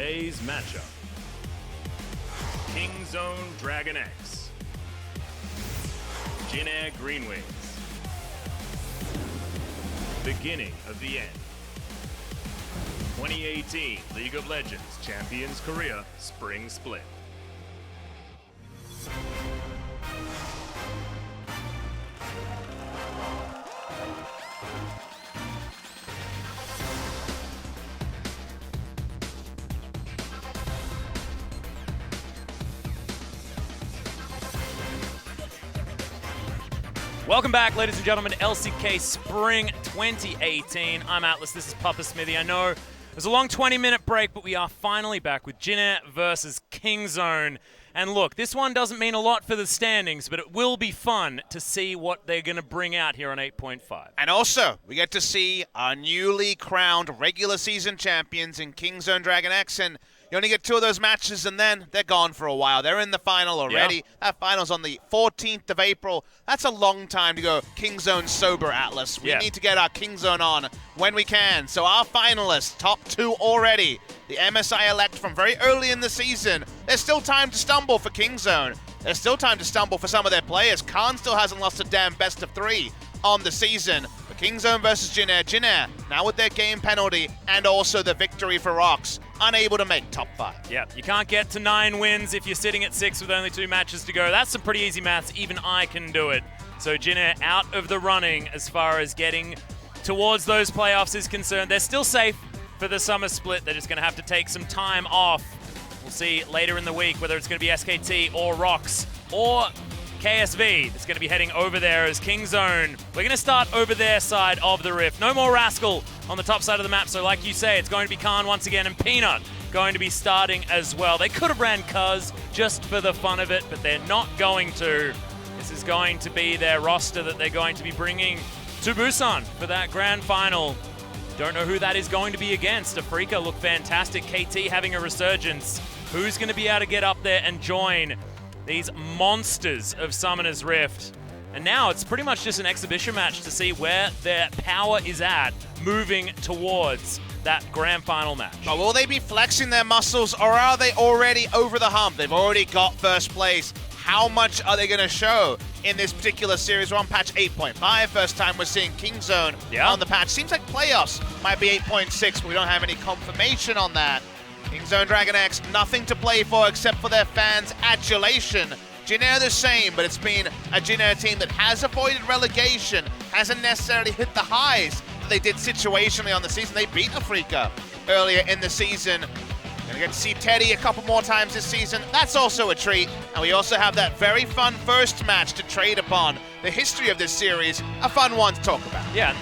today's matchup. Kingzone DragonX. JAG GreenWings. Beginning of the end. 2018 League of Legends Champions Korea Spring Split. Welcome back, ladies and gentlemen, to LCK Spring 2018. I'm Atlas, this is Papa Smithy. I know it was a long 20-minute break, but we are finally back with JAG versus Kingzone. And look, this one doesn't mean a lot for the standings, but it will be fun to see what they're going to bring out here on 8.5. And also, we get to see our newly crowned regular season champions in Kingzone DragonX, and you only get 2 of those matches, and then they're gone for a while. They're in the final already. Yeah. That final's on the 14th of April. That's a long time to go Kingzone sober, Atlas. We need to get our Kingzone on when we can. So our finalists, top 2 already. The MSI elect from very early in the season. There's still time to stumble for Kingzone. There's still time to stumble for some of their players. Khan still hasn't lost a damn best of 3 on the season. But Kingzone versus JAG. JAG, now with their game penalty and also the victory for Rox, unable to make top 5. Yeah, you can't get to 9 wins if you're sitting at 6 with only 2 matches to go. That's some pretty easy maths. Even I can do it. So JAG out of the running as far as getting towards those playoffs is concerned. They're still safe for the summer split. They're just going to have to take some time off. We'll see later in the week whether it's going to be SKT or Rox or KSV that's going to be heading over there as Kingzone. We're going to start over their side of the rift. No more Rascal on the top side of the map, so like you say, it's going to be Khan once again, and Peanut going to be starting as well. They could have ran Cuz just for the fun of it, but they're not going to. This is going to be their roster that they're going to be bringing to Busan for that grand final. Don't know who that is going to be against. FLICKR look fantastic. KT having a resurgence. Who's going to be able to get up there and join these monsters of Summoner's Rift? And now it's pretty much just an exhibition match to see where their power is at moving towards that grand final match. But will they be flexing their muscles, or are they already over the hump? They've already got first place. How much are they going to show in this particular series? We're on patch 8.5. First time we're seeing Kingzone on the patch. Seems like playoffs might be 8.6, but we don't have any confirmation on that. Kingzone DragonX, nothing to play for except for their fans' adulation. JAG the same, but it's been a JAG team that has avoided relegation, hasn't necessarily hit the highs that they did situationally on the season. They beat FLICKR earlier in the season. Gonna get to see Teddy a couple more times this season. That's also a treat. And we also have that very fun first match to trade upon. The history of this series, a fun one to talk about. Yeah,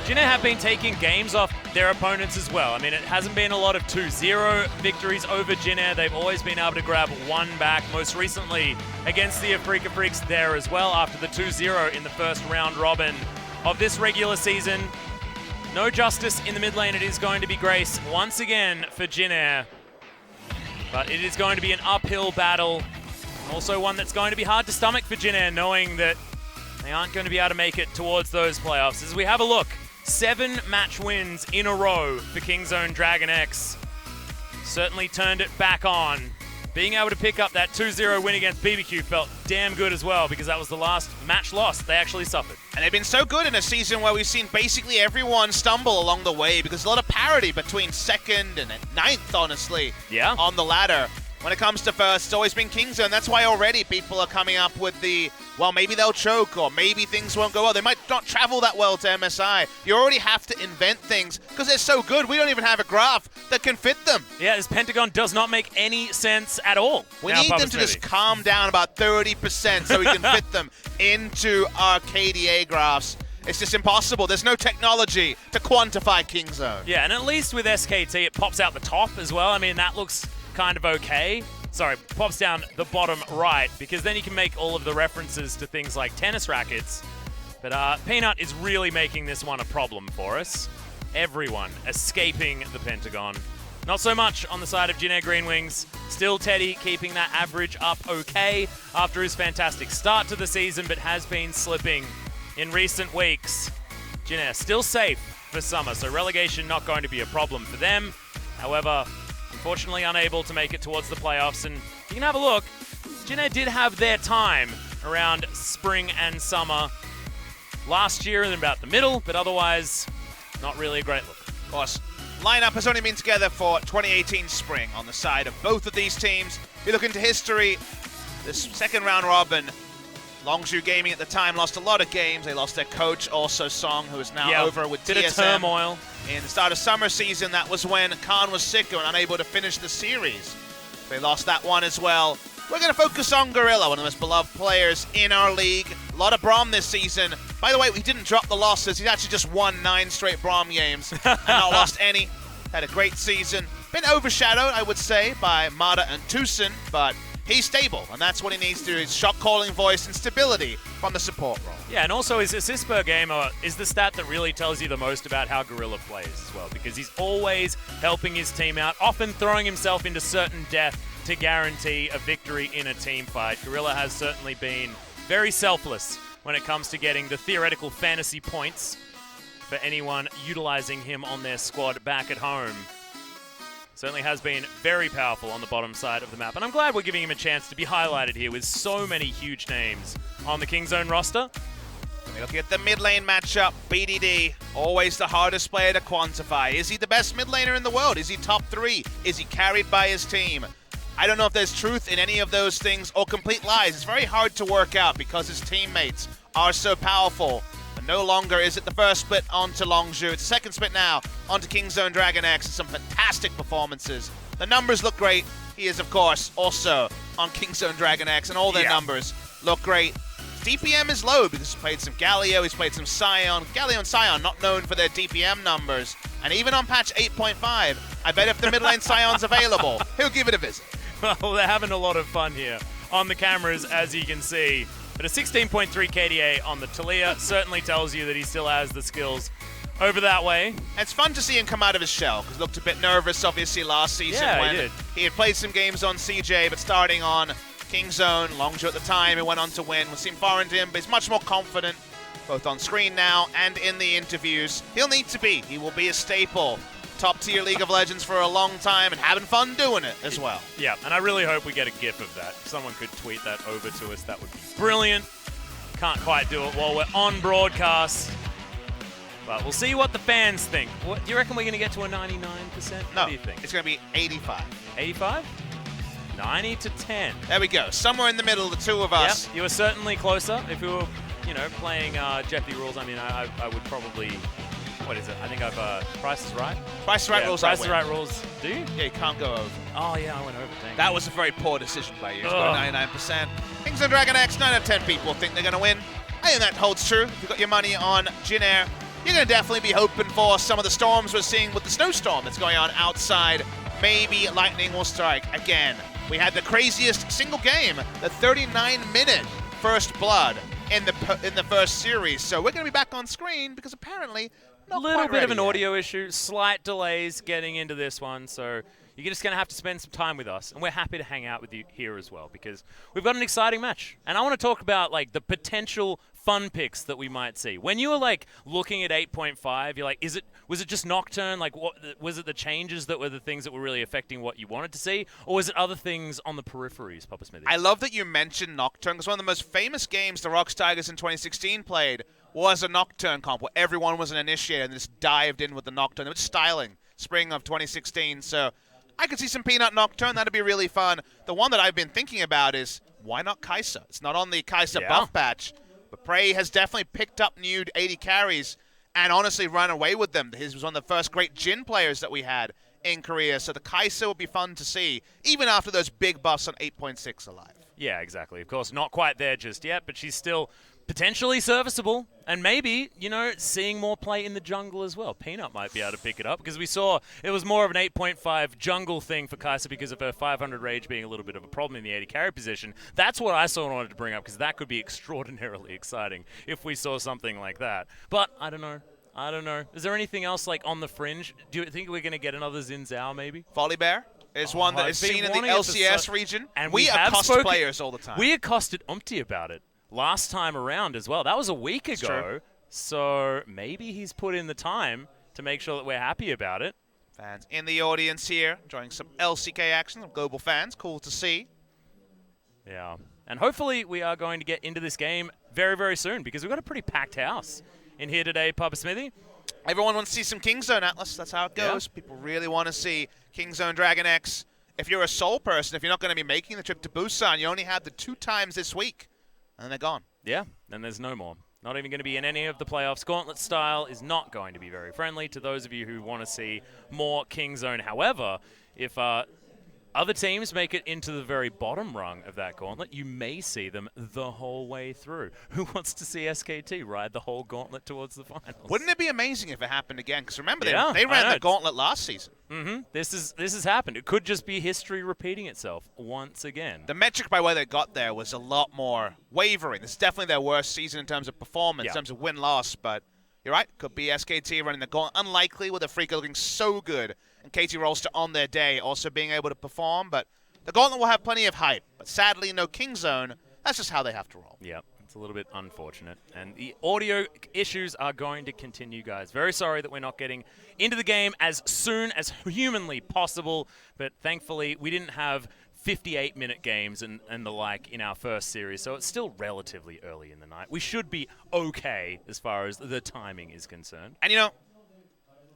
JAG have been taking games off their opponents as well. I mean, it hasn't been a lot of 2-0 victories over JAG. They've always been able to grab 1 back, most recently against the FLICKR Freaks there as well after the 2-0 in the first round robin of this regular season. No justice in the mid lane. It is going to be Grace once again for JAG. But it is going to be an uphill battle. Also one that's going to be hard to stomach for JAG, knowing that they aren't going to be able to make it towards those playoffs. As we have a look, 7 match wins in a row for Kingzone DragonX. Certainly turned it back on. Being able to pick up that 2-0 win against BBQ felt damn good as well, because that was the last match loss they actually suffered. And they've been so good in a season where we've seen basically everyone stumble along the way, because there's a lot of parity between 2nd and 9th, honestly, on the ladder. When it comes to first, it's always been Kingzone. That's why already people are coming up with the, well, maybe they'll choke, or maybe things won't go well. They might not travel that well to MSI. You already have to invent things because they're so good. We don't even have a graph that can fit them. Yeah, this Pentagon does not make any sense at all. We need them to just calm down about 30% so we can fit them into our KDA graphs. It's just impossible. There's no technology to quantify Kingzone. Yeah, and at least with SKT, it pops out the top as well. I mean, that looks kind of okay. Sorry, pops down the bottom right, because then you can make all of the references to things like tennis rackets. But Peanut is really making this one a problem for us. Everyone escaping the Pentagon. Not so much on the side of JAG GreenWings. Still Teddy keeping that average up okay after his fantastic start to the season, but has been slipping in recent weeks. JAG still safe for summer, so relegation not going to be a problem for them. However, Unfortunately unable to make it towards the playoffs, and you can have a look. Jin Air did have their time around spring and summer last year and about the middle, but otherwise not really a great look. Of course, lineup has only been together for 2018 spring on the side of both of these teams. If you look into history, this second round robin, Longzhu Gaming at the time lost a lot of games. They lost their coach, also Song, who is now over with bit TSM. of turmoil. In the start of summer season, that was when Khan was sick and unable to finish the series. They lost that one as well. We're going to focus on Gorilla, one of the most beloved players in our league. A lot of Braum this season. By the way, he didn't drop the losses. He's actually just won 9 straight Braum games and not lost any. Had a great season. Been overshadowed, I would say, by Mata and Tucson, but he's stable, and that's what he needs to do. His shot calling voice and stability from the support role. Yeah, and also his assist per game is the stat that really tells you the most about how Gorilla plays as well, because he's always helping his team out, often throwing himself into certain death to guarantee a victory in a team fight. Gorilla has certainly been very selfless when it comes to getting the theoretical fantasy points for anyone utilizing him on their squad back at home. Certainly has been very powerful on the bottom side of the map, and I'm glad we're giving him a chance to be highlighted here with so many huge names on the Kingzone roster. Looking at the mid lane matchup, BDD, always the hardest player to quantify. Is he the best mid laner in the world? Is he top 3? Is he carried by his team? I don't know if there's truth in any of those things or complete lies. It's very hard to work out because his teammates are so powerful. But no longer is it the first split onto Longzhu. It's the second split now onto Kingzone DragonX. Some fantastic performances. The numbers look great. He is, of course, also on Kingzone DragonX, and all their numbers look great. DPM is low because he's played some Galio, he's played some Sion. Galio and Sion not known for their DPM numbers. And even on patch 8.5, I bet if the mid lane Sion's available, he'll give it a visit. Well, they're having a lot of fun here on the cameras, as you can see. But a 16.3 KDA on the Talia certainly tells you that he still has the skills over that way. It's fun to see him come out of his shell, because he looked a bit nervous, obviously, last season when he had played some games on CJ, but starting on Kingzone, Longzhu at the time, he went on to win. We'll seem foreign to him, but he's much more confident, both on screen now and in the interviews. He'll need to be. He will be a staple. Top-tier League of Legends for a long time and having fun doing it as well. Yeah, and I really hope we get a GIF of that. If someone could tweet that over to us, that would be brilliant. Can't quite do it while we're on broadcast. But we'll see what the fans think. What, do you reckon we're going to get to a 99%? No, what do you think? It's going to be 85. 85? 90 to 10. There we go. Somewhere in the middle, the two of us. Yep, you were certainly closer. If you were, playing Jeopardy rules, I mean, I would probably... What is it? I think I've Price is Right. Price is Right rules. Price is Right rules. Do you? Yeah, you can't go over. Oh yeah, I went over. Dang. That was a very poor decision by you. It's got 99%. Kingzone DragonX, 9 out of 10 people think they're going to win. I think that holds true. If you've got your money on Jin Air, you're going to definitely be hoping for some of the storms we're seeing with the snowstorm that's going on outside. Maybe lightning will strike again. We had the craziest single game, the 39-minute first blood in the first series. So we're going to be back on screen because apparently. A little bit of an audio issue, slight delays getting into this one, so you're just going to have to spend some time with us, and we're happy to hang out with you here as well, because we've got an exciting match. And I want to talk about the potential fun picks that we might see. When you were looking at 8.5, you're like, was it just Nocturne? What was it, the changes that were the things that were really affecting what you wanted to see, or was it other things on the peripheries, Papa Smithy? I love that you mentioned Nocturne, because one of the most famous games the Rocks Tigers in 2016 played was a Nocturne comp where everyone was an initiator and just dived in with the Nocturne. It was styling, spring of 2016. So I could see some Peanut Nocturne. That'd be really fun. The one that I've been thinking about is, why not Kai'Sa? It's not on the Kai'Sa buff patch, but Prey has definitely picked up new 80 carries and honestly run away with them. He was one of the first great Jhin players that we had in Korea. So the Kai'Sa would be fun to see, even after those big buffs on 8.6 alive. Yeah, exactly. Of course, not quite there just yet, but she's still potentially serviceable, and maybe, seeing more play in the jungle as well. Peanut might be able to pick it up, because we saw it was more of an 8.5 jungle thing for Kai'Sa because of her 500 rage being a little bit of a problem in the 80 carry position. That's what I sort of wanted to bring up, because that could be extraordinarily exciting if we saw something like that. But I don't know. Is there anything else on the fringe? Do you think we're going to get another Xin Zhao maybe? Volley Bear is one that is seen in the LCS region. And we accost players all the time. We accosted Umpty about it last time around as well. That was a week ago. So maybe he's put in the time to make sure that we're happy about it. Fans in the audience here, enjoying some LCK action, some global fans. Cool to see. Yeah. And hopefully we are going to get into this game very, very soon because we've got a pretty packed house in here today, Papa Smithy. Everyone wants to see some Kingzone, Atlas. That's how it goes. Yeah. People really want to see Kingzone DragonX. If you're a Seoul person, if you're not going to be making the trip to Busan, you only have the 2 times this week, and then they're gone. Yeah, then there's no more. Not even going to be in any of the playoffs. Gauntlet style is not going to be very friendly to those of you who want to see more Kingzone. However, if other teams make it into the very bottom rung of that gauntlet, you may see them the whole way through. Who wants to see SKT ride the whole gauntlet towards the finals? Wouldn't it be amazing if it happened again? Because remember, Yeah, they I ran know. the gauntlet last season. Mm-hmm. This has happened. It could just be history repeating itself once again. The metric by where they got there was a lot more wavering. This is definitely their worst season in terms of performance, in terms of win-loss. But you're right, could be SKT running the gauntlet. Unlikely with the FLICKR looking so good and KT Rolster on their day also being able to perform. But the gauntlet will have plenty of hype. But sadly, no Kingzone. That's just how they have to roll. Yeah, it's a little bit unfortunate. And the audio issues are going to continue, guys. Very sorry that we're not getting into the game as soon as humanly possible. But thankfully, we didn't have 58-minute games and the like in our first series, so it's still relatively early in the night. We should be okay as far as the timing is concerned. And, you know,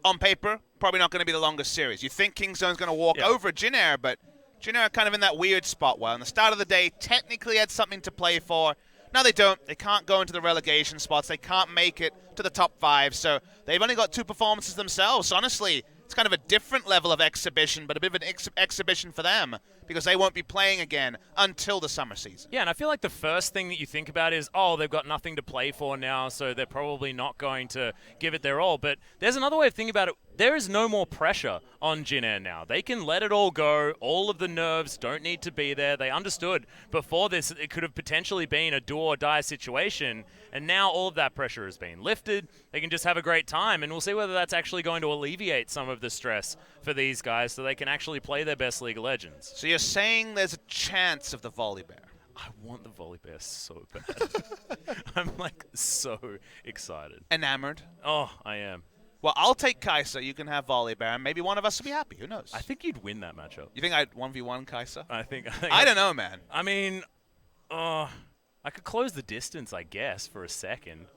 on paper, probably not going to be the longest series. You think Kingzone's going to walk over Jin Air, but Jin Air are kind of in that weird spot where on the start of the day, technically had something to play for. Now they don't. They can't go into the relegation spots. They can't make it to the top 5, so they've only got 2 performances themselves. Honestly, it's kind of a different level of exhibition, but a bit of an exhibition for them because they won't be playing again until the summer season. Yeah, and I feel like the first thing that you think about is, oh, they've got nothing to play for now, so they're probably not going to give it their all. But there's another way of thinking about it. There is no more pressure on Jin Air now. They can let it all go. All of the nerves don't need to be there. They understood before this it could have potentially been a do-or-die situation, and now all of that pressure has been lifted. They can just have a great time, and we'll see whether that's actually going to alleviate some of the stress for these guys so they can actually play their best League of Legends. So you're saying there's a chance of the Volley Bear? I want the Volley Bear so bad. I'm like so excited. Enamored? Oh, I am. Well, I'll take Kai'Sa. You can have Volley Bear, and maybe one of us will be happy. Who knows? I think you'd win that matchup. You think I'd 1v1 Kai'Sa? I don't know, man. I mean, I could close the distance, I guess, for a second.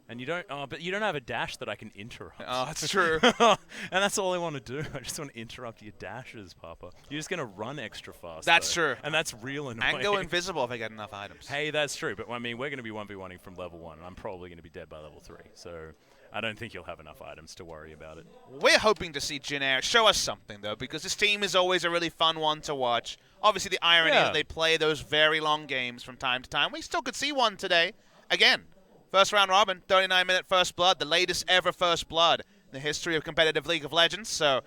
And you don't, but you don't have a dash that I can interrupt. Oh, that's true. And that's all I want to do. I just want to interrupt your dashes, Papa. You're just going to run extra fast. That's though. true. And that's real annoying. And go invisible if I get enough items. Hey, that's true. But, I mean, we're going to be 1v1ing from level 1, and I'm probably going to be dead by level 3. So I don't think you'll have enough items to worry about it. We're hoping to see Jin Air show us something, though, because this team is always a really fun one to watch. Obviously, the irony that they play those very long games from time to time. We still could see one today. Again, first round robin, 39-minute first blood, the latest ever first blood in the history of competitive League of Legends. So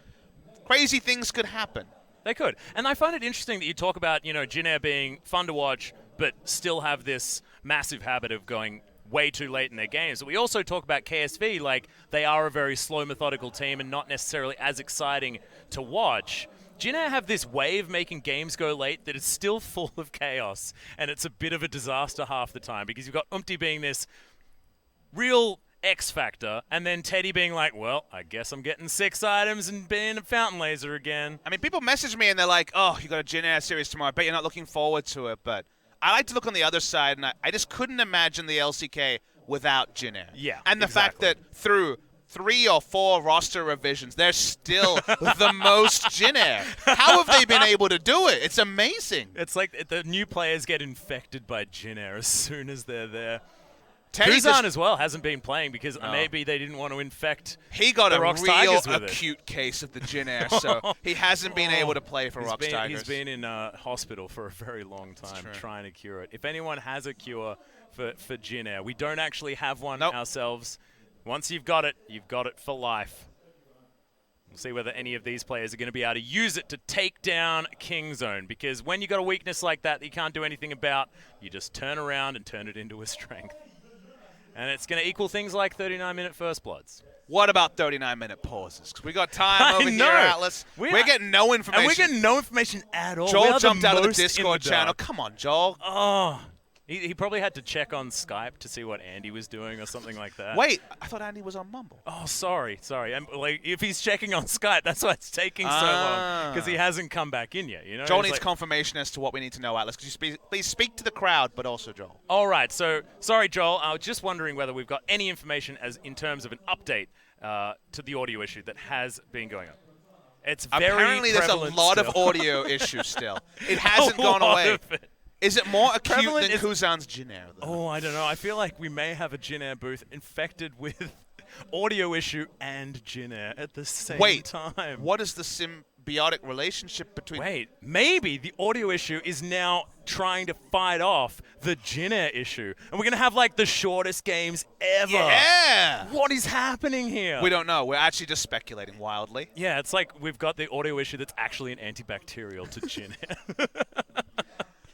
crazy things could happen. They could. And I find it interesting that you talk about, you know, Jin Air being fun to watch, but still have this massive habit of going way too late in their games. But we also talk about KSV, like they are a very slow, methodical team and not necessarily as exciting to watch. Jin Air have this way of making games go late that is still full of chaos, and it's a bit of a disaster half the time because you've got Umpty being this real X factor, and then Teddy being like, well, I guess I'm getting 6 items and being a fountain laser again. I mean, people message me and they're like, oh, you got a Jin Air series tomorrow. I bet you're not looking forward to it. But I like to look on the other side, and I just couldn't imagine the LCK without Jin Air. Yeah, and the fact that through 3 or 4 roster revisions, they're still the most Jin Air. How have they been able to do it? It's amazing. It's like the new players get infected by Jin Air as soon as they're there. Teddy Kuzan as well hasn't been playing because maybe they didn't want to infect He got the a Rox real Tigers with acute case of the Jin Air, so he hasn't been able to play for Rox Tigers. He's been in hospital for a very long time trying to cure it. If anyone has a cure for Jin Air, we don't actually have one ourselves. Once you've got it for life. We'll see whether any of these players are going to be able to use it to take down Kingzone, because when you got a weakness like that you can't do anything about, you just turn around and turn it into a strength. And it's going to equal things like 39-minute first bloods. What about 39-minute pauses? Because we got time over here, Atlas. We're getting no information. And we're getting no information at all. Joel jumped out of the Discord channel. Come on, Joel. Oh, He probably had to check on Skype to see what Andy was doing or something like that. Wait, I thought Andy was on Mumble. Oh, sorry. Like, if he's checking on Skype, that's why it's taking so long, because he hasn't come back in yet. You know, Joel needs confirmation as to what we need to know, Atlas. Could you please speak to the crowd, but also Joel? All right. So, sorry, Joel. I was just wondering whether we've got any information in terms of an update to the audio issue that has been going on. It's very apparently there's a lot of audio issues still. It hasn't gone away. Is it more acute than Kuzan's Jin Air, though? Oh, I don't know. I feel like we may have a Jin Air booth infected with audio issue and Jin Air at the same time. What is the symbiotic relationship between... Wait, maybe the audio issue is now trying to fight off the Jin Air issue. And we're going to have, like, the shortest games ever. Yeah! What is happening here? We don't know. We're actually just speculating wildly. Yeah, it's like we've got the audio issue that's actually an antibacterial to Jin Air.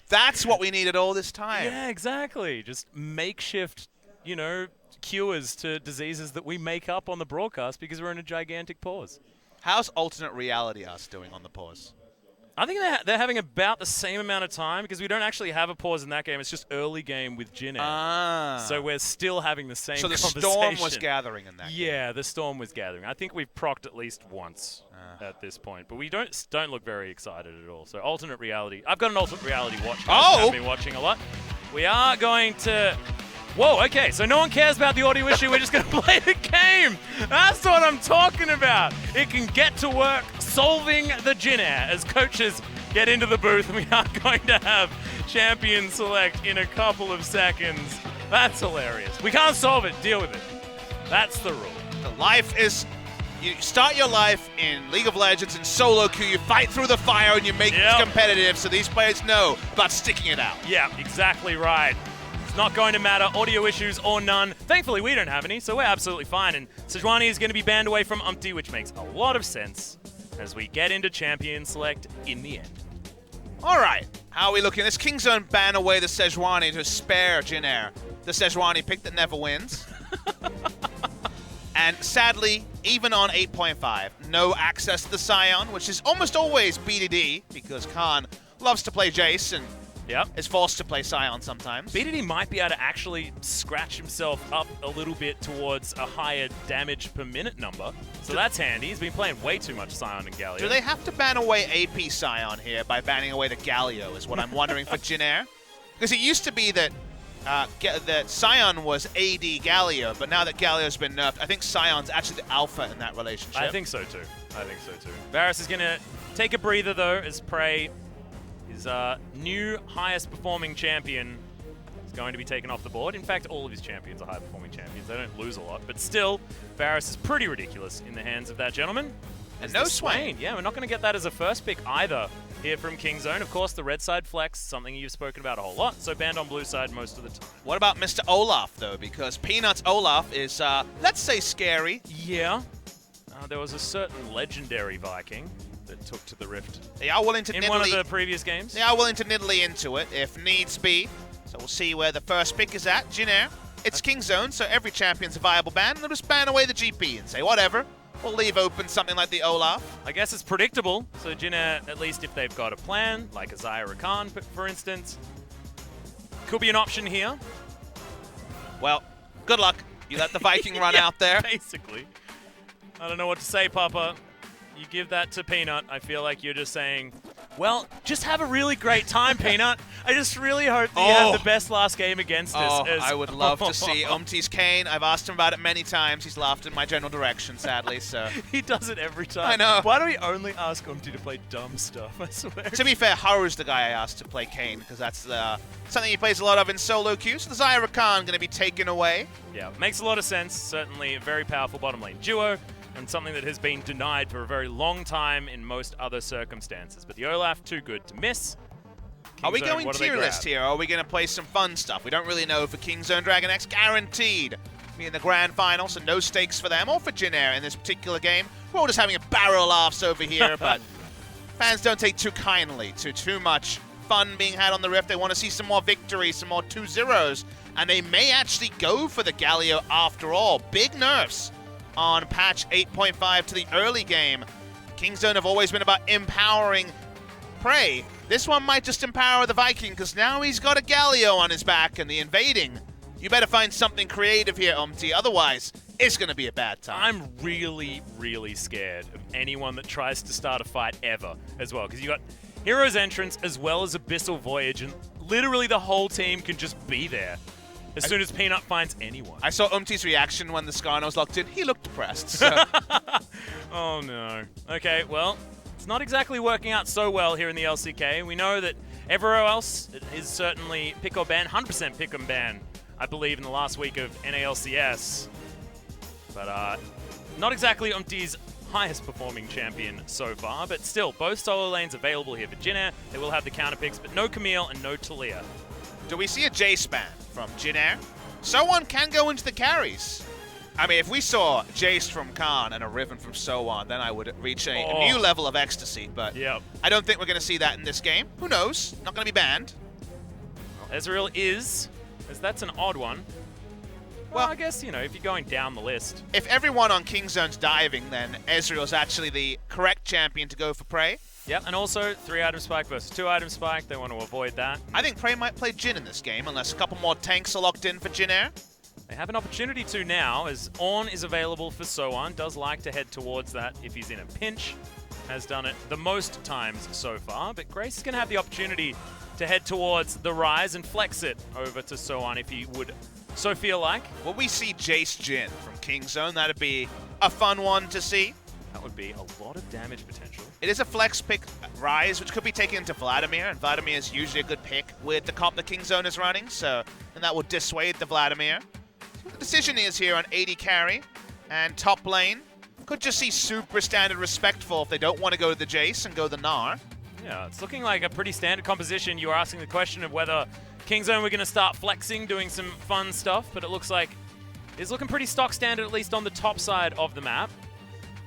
That's what we needed all this time. Yeah, exactly. Just makeshift, cures to diseases that we make up on the broadcast because we're in a gigantic pause. How's alternate reality us doing on the pause? I think they're having about the same amount of time because we don't actually have a pause in that game. It's just early game with Jin Air. So we're still having the same conversation. So the storm was gathering in that game. Yeah, the storm was gathering. I think we've procced at least once at this point. But we don't look very excited at all. So alternate reality. I've got an alternate reality watch. I've been watching a lot. We are going to... Whoa, okay, so no one cares about the audio issue. We're just going to play the game. That's what I'm talking about. It can get to work solving the Jin Air as coaches get into the booth. We are going to have champion select in a couple of seconds. That's hilarious. We can't solve it. Deal with it. That's the rule. The life is... You start your life in League of Legends in solo queue. You fight through the fire and you make it competitive so these players know about sticking it out. Yeah, exactly right. It's not going to matter, audio issues or none. Thankfully, we don't have any, so we're absolutely fine. And Sejuani is going to be banned away from Umpty, which makes a lot of sense as we get into Champion Select in the end. All right, how are we looking? This Kingzone ban away the Sejuani to spare Jin Air. The Sejuani pick that never wins. And sadly, even on 8.5, no access to the Scion, which is almost always BDD, because Khan loves to play Jace and is forced to play Scion sometimes. BDD might be able to actually scratch himself up a little bit towards a higher damage per minute number. So that's handy. He's been playing way too much Scion and Galio. Do they have to ban away AP Scion here by banning away the Galio is what I'm wondering for Jin Air? Because it used to be that that Scion was AD Galio, but now that Galio's been nerfed, I think Scion's actually the alpha in that relationship. I think so too. Varus is going to take a breather though as Prey, his new highest performing champion, is going to be taken off the board. In fact, all of his champions are high performing champions. They don't lose a lot, but still, Varus is pretty ridiculous in the hands of that gentleman. And no Swain. Yeah, we're not going to get that as a first pick either here from Kingzone. Of course, the red side flex, something you've spoken about a whole lot, so banned on blue side most of the time. What about Mr. Olaf, though? Because Peanut's Olaf is, let's say, scary. Yeah. There was a certain legendary Viking that took to the Rift. They are willing to in one of the previous games. They are willing to niddly into it if needs be. So we'll see where the first pick is at. Jin Air. It's Kingzone, so every champion's a viable ban. They'll just ban away the GP and say, whatever. We'll leave open something like the Olaf. I guess it's predictable. So Jin Air, at least if they've got a plan, like a Xayah Rakan, for instance, could be an option here. Well, good luck. You let the Viking run out there. Basically. I don't know what to say, Papa. You give that to Peanut, I feel like you're just saying, well, just have a really great time, Peanut. I just really hope that you have the best last game against us. I would love to see Umpty's Kane. I've asked him about it many times. He's laughed in my general direction, sadly. So he does it every time. I know. Why do we only ask Umpty to play dumb stuff? I swear. To be fair, Haru's the guy I asked to play Kane, because that's something he plays a lot of in solo queue. So the Xayah Rakan going to be taken away. Yeah, makes a lot of sense. Certainly a very powerful bottom lane duo, and something that has been denied for a very long time in most other circumstances. But the Olaf, too good to miss. Kingzone, are we going tier list here, or are we going to play some fun stuff? We don't really know for Kingzone. DragonX guaranteed to be in the grand final, so no stakes for them or for Jin Air in this particular game. We're all just having a barrel of laughs over here, but fans don't take too kindly to too much fun being had on the Rift. They want to see some more victories, some more 2-0s, and they may actually go for the Galio after all. Big nerfs on patch 8.5 to the early game. Kingzone have always been about empowering Prey, this one might just empower the Viking, because now he's got a Galio on his back, and the invading. You better find something creative here, Umti, otherwise it's going to be a bad time. I'm really, really scared of anyone that tries to start a fight ever as well, because you got Hero's Entrance as well as Abyssal Voyage, and literally the whole team can just be there as soon as Peanut finds anyone. I saw Umti's reaction when the Skarner was locked in. He looked depressed. So. Oh no. Okay, well, it's not exactly working out so well here in the LCK. We know that everywhere else is certainly pick or ban, 100% pick and ban, I believe, in the last week of NALCS. But not exactly Umti's highest performing champion so far, but still, both solo lanes available here for Jin. They will have the counter picks, but no Camille and no Talia. Do we see a Jace ban from Jin? So1 can go into the carries. I mean, if we saw Jace from Khan and a Riven from So1, then I would reach a new level of ecstasy, but I don't think we're going to see that in this game. Who knows? Not going to be banned. Well, Ezreal is, as that's an odd one. Well, I guess, you know, if you're going down the list. If everyone on Kingzone's diving, then Ezreal's actually the correct champion to go for Prey. Yep, and also 3-item spike versus 2-item spike. They want to avoid that. I think Prey might play Jhin in this game, unless a couple more tanks are locked in for Jin. They have an opportunity to now, as Ornn is available for So1. Does like to head towards that if he's in a pinch. Has done it the most times so far, but Grace is going to have the opportunity to head towards the Rise and flex it over to So1 if he would so feel like. Will we see Jace Jhin from Kingzone? That'd be a fun one to see. That would be a lot of damage potential. It is a flex pick Rise, which could be taken into Vladimir, and Vladimir is usually a good pick with the comp the Kingzone is running, so and that will dissuade the Vladimir. The decision is here on AD carry, and top lane could just see super standard respectful if they don't want to go to the Jace and go the Gnar. Yeah, it's looking like a pretty standard composition. You were asking the question of whether Kingzone were going to start flexing, doing some fun stuff, but it looks like it's looking pretty stock standard, at least on the top side of the map.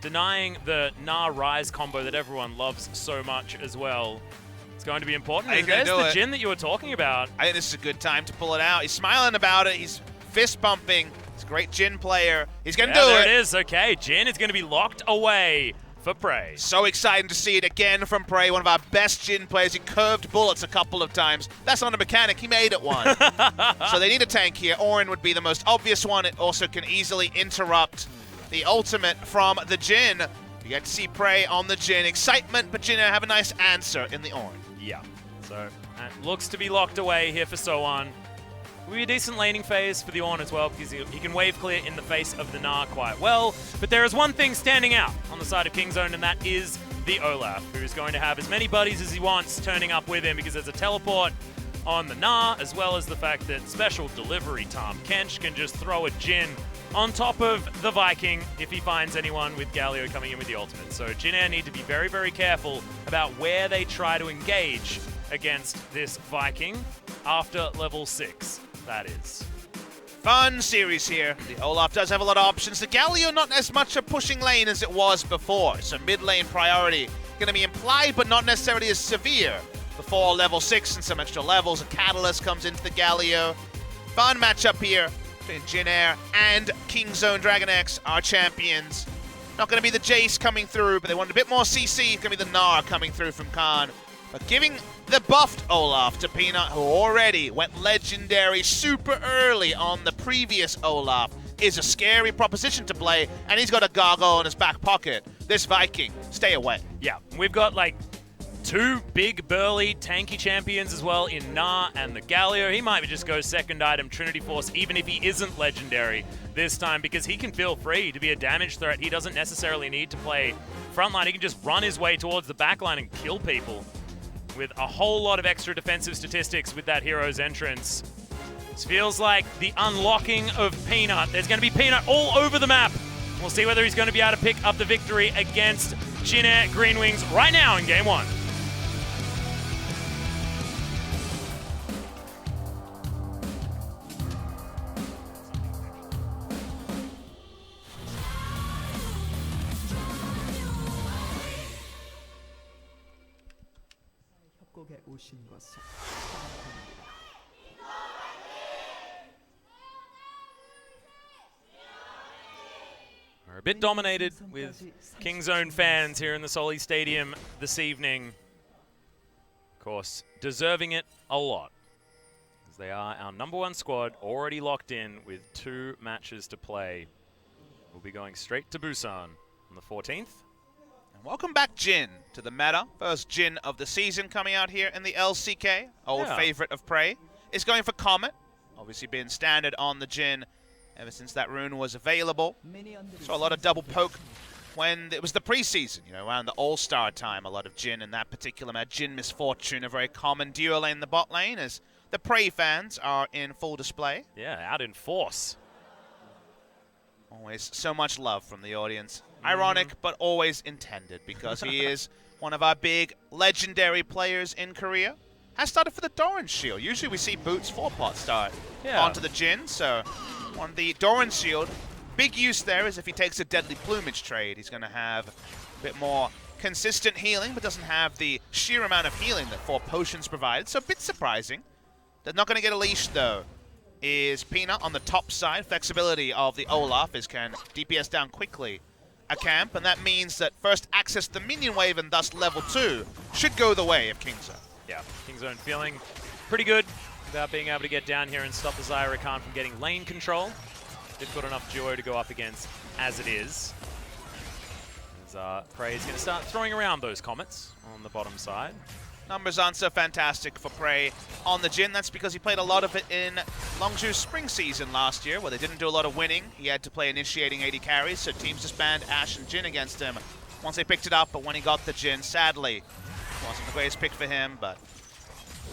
Denying the Gnar Rise combo that everyone loves so much as well. It's going to be important. There's the Jhin that you were talking about. I think this is a good time to pull it out. He's smiling about it. He's fist pumping. He's a great Jhin player. He's going to do it. There it is. Okay, Jhin is going to be locked away for Prey. So exciting to see it again from Prey, one of our best Jhin players. He curved bullets a couple of times. That's not a mechanic. He made it one. So they need a tank here. Ornn would be the most obvious one. It also can easily interrupt the ultimate from the Jhin. You get to see Prey on the Jhin. Excitement, but Jhin have a nice answer in the Ornn. Yeah. So that looks to be locked away here for So1. Will be a decent laning phase for the Ornn as well, because he can wave clear in the face of the Gnar quite well. But there is one thing standing out on the side of Kingzone, and that is the Olaf, who's going to have as many buddies as he wants turning up with him, because there's a teleport on the Gnar, as well as the fact that special delivery Tom Kench can just throw a Jhin on top of the Viking if he finds anyone with Galio coming in with the ultimate. So Jin need to be very, very careful about where they try to engage against this Viking after level 6, that is. Fun series here. The Olaf does have a lot of options. The Galio not as much a pushing lane as it was before. So mid lane priority going to be implied, but not necessarily as severe. Before level 6 and some extra levels, a Catalyst comes into the Galio. Fun matchup here between Jin and Kingzone DragonX, our champions. Not going to be the Jace coming through, but they wanted a bit more CC. It's going to be the Gnar coming through from Khan. But giving the buffed Olaf to Peanut, who already went legendary super early on the previous Olaf, is a scary proposition to play, and he's got a gargoyle in his back pocket. This Viking, stay away. Yeah, we've got like 2 big, burly, tanky champions as well in Gnar and the Galio. He might just go second item Trinity Force, even if he isn't legendary this time, because he can feel free to be a damage threat. He doesn't necessarily need to play frontline. He can just run his way towards the backline and kill people with a whole lot of extra defensive statistics with that hero's entrance. This feels like the unlocking of Peanut. There's going to be Peanut all over the map. We'll see whether he's going to be able to pick up the victory against Jin GreenWings right now in Game 1. We're a bit dominated with Kingzone fans here in the Soli Stadium this evening. course, deserving it a lot. As they are our #1 squad, already locked in with 2 matches to play. We'll be going straight to Busan on the 14th. And welcome back, Jin, to the meta. First Jin of the season coming out here in the LCK. Old favorite of Prey. Is going for Comet. Obviously being standard on the Jin ever since that rune was available. Saw a lot of double poke when it was the preseason, you know, around the All-Star time. A lot of Jin in that particular match. Jin Misfortune, a very common duo lane in the bot lane, as the Prey fans are in full display. Yeah, out in force. Always so much love from the audience. Ironic, but always intended, because he is one of our big legendary players in Korea. Has started for the Doran Shield. Usually we see Boots 4-pot start onto the Jin, so on the Doran Shield, big use there is if he takes a Deadly Plumage trade, he's going to have a bit more consistent healing, but doesn't have the sheer amount of healing that 4 potions provide, so a bit surprising. They're not going to get a leash, though, is Peanut on the top side. Flexibility of the Olaf is can DPS down quickly a camp, and that means that first access to the minion wave and thus level 2 should go the way of Kingzone. Yeah, Kingzone feeling pretty good about being able to get down here and stop the Zyra Khan from getting lane control. Difficult enough duo to go up against as it is. As Prey is going to start throwing around those comets on the bottom side. Numbers aren't so fantastic for Prey on the Jin. That's because he played a lot of it in Longzhu's spring season last year, where they didn't do a lot of winning. He had to play initiating 80 carries, so teams just banned Ashe and Jin against him once they picked it up. But when he got the Jin, sadly, it wasn't the greatest pick for him, but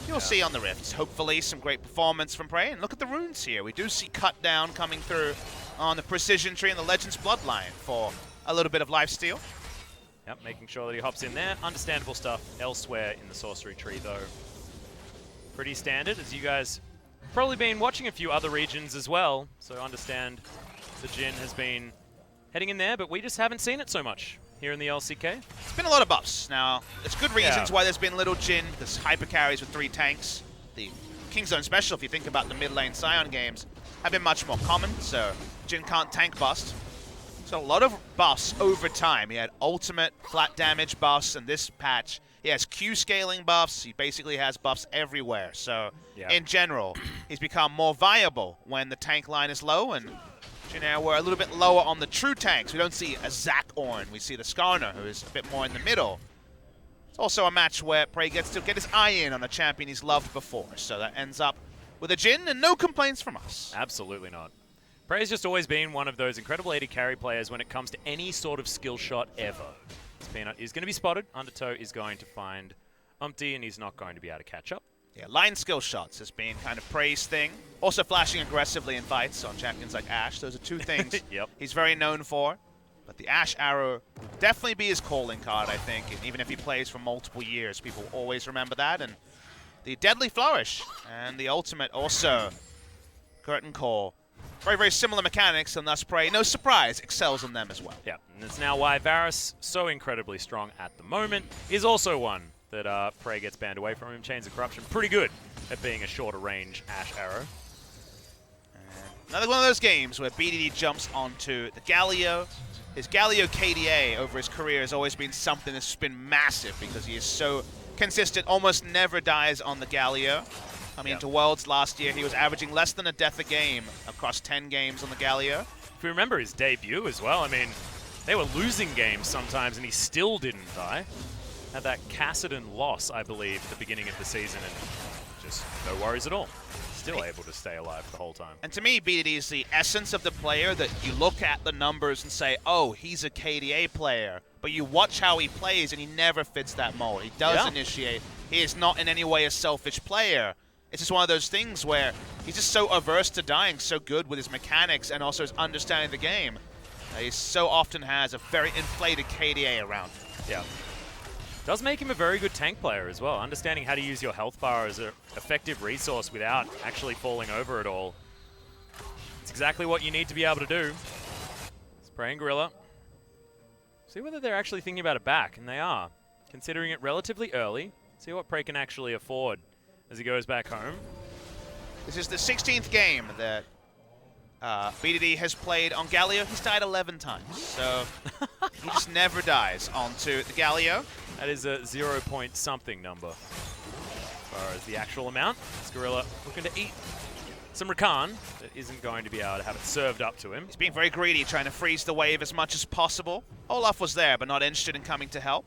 you'll see on the Rifts. Hopefully some great performance from Prey. And look at the runes here. We do see Cut Down coming through on the Precision Tree and the Legends Bloodline for a little bit of lifesteal. Yep, making sure that he hops in there. Understandable stuff elsewhere in the Sorcery Tree, though. Pretty standard, as you guys probably been watching a few other regions as well, so understand the Jin has been heading in there, but we just haven't seen it so much here in the LCK. It's been a lot of buffs. Now, there's good reasons why there's been little Jin. There's hyper carries with 3 tanks. The Kingzone special, if you think about the mid lane Scion games, have been much more common, so Jin can't tank bust. So a lot of buffs over time. He had ultimate flat damage buffs in this patch. He has Q scaling buffs. He basically has buffs everywhere. So in general, he's become more viable when the tank line is low. And you know, we're a little bit lower on the true tanks. We don't see a Zac Ornn. We see the Skarner, who is a bit more in the middle. It's also a match where Prey gets to get his eye in on a champion he's loved before. So that ends up with a Jin and no complaints from us. Absolutely not. Prey's just always been one of those incredible AD carry players when it comes to any sort of skill shot ever. Peanut is going to be spotted. Undertow is going to find Umpty, and he's not going to be able to catch up. Yeah, line skill shots has been kind of Prey's thing. Also flashing aggressively in fights on champions like Ashe. Those are 2 things he's very known for. But the Ashe arrow definitely be his calling card, I think. And even if he plays for multiple years, people will always remember that. And the Deadly Flourish and the ultimate also. Curtain Call. Very, very similar mechanics, and thus Prey, no surprise, excels in them as well. Yeah, and it's now why Varus, so incredibly strong at the moment, is also one that Prey gets banned away from him. Chains of Corruption, pretty good at being a shorter range Ashe arrow. And another one of those games where BDD jumps onto the Galio. His Galio KDA over his career has always been something that's been massive because he is so consistent, almost never dies on the Galio. Coming into Worlds last year, he was averaging less than a death a game across 10 games on the Galio. If you remember his debut as well, I mean, they were losing games sometimes and he still didn't die. Had that Kassadin loss, I believe, at the beginning of the season, and just no worries at all. Still able to stay alive the whole time. And to me, BDD is the essence of the player that you look at the numbers and say, oh, he's a KDA player. But you watch how he plays and he never fits that mold. He does initiate. He is not in any way a selfish player. It's just one of those things where he's just so averse to dying, so good with his mechanics and also his understanding of the game. He so often has a very inflated KDA around him. Yeah. Does make him a very good tank player as well. Understanding how to use your health bar as an effective resource without actually falling over it all. It's exactly what you need to be able to do. Spraying Gorilla. See whether they're actually thinking about it back, and they are. Considering it relatively early. See what Prey can actually afford as he goes back home. This is the 16th game that BDD has played on Galio. He's died 11 times, so he just never dies onto the Galio. That is a 0 point something number. far as the actual amount. Is Gorilla looking to eat some Rakan that isn't going to be able to have it served up to him. He's being very greedy, trying to freeze the wave as much as possible. Olaf was there, but not interested in coming to help.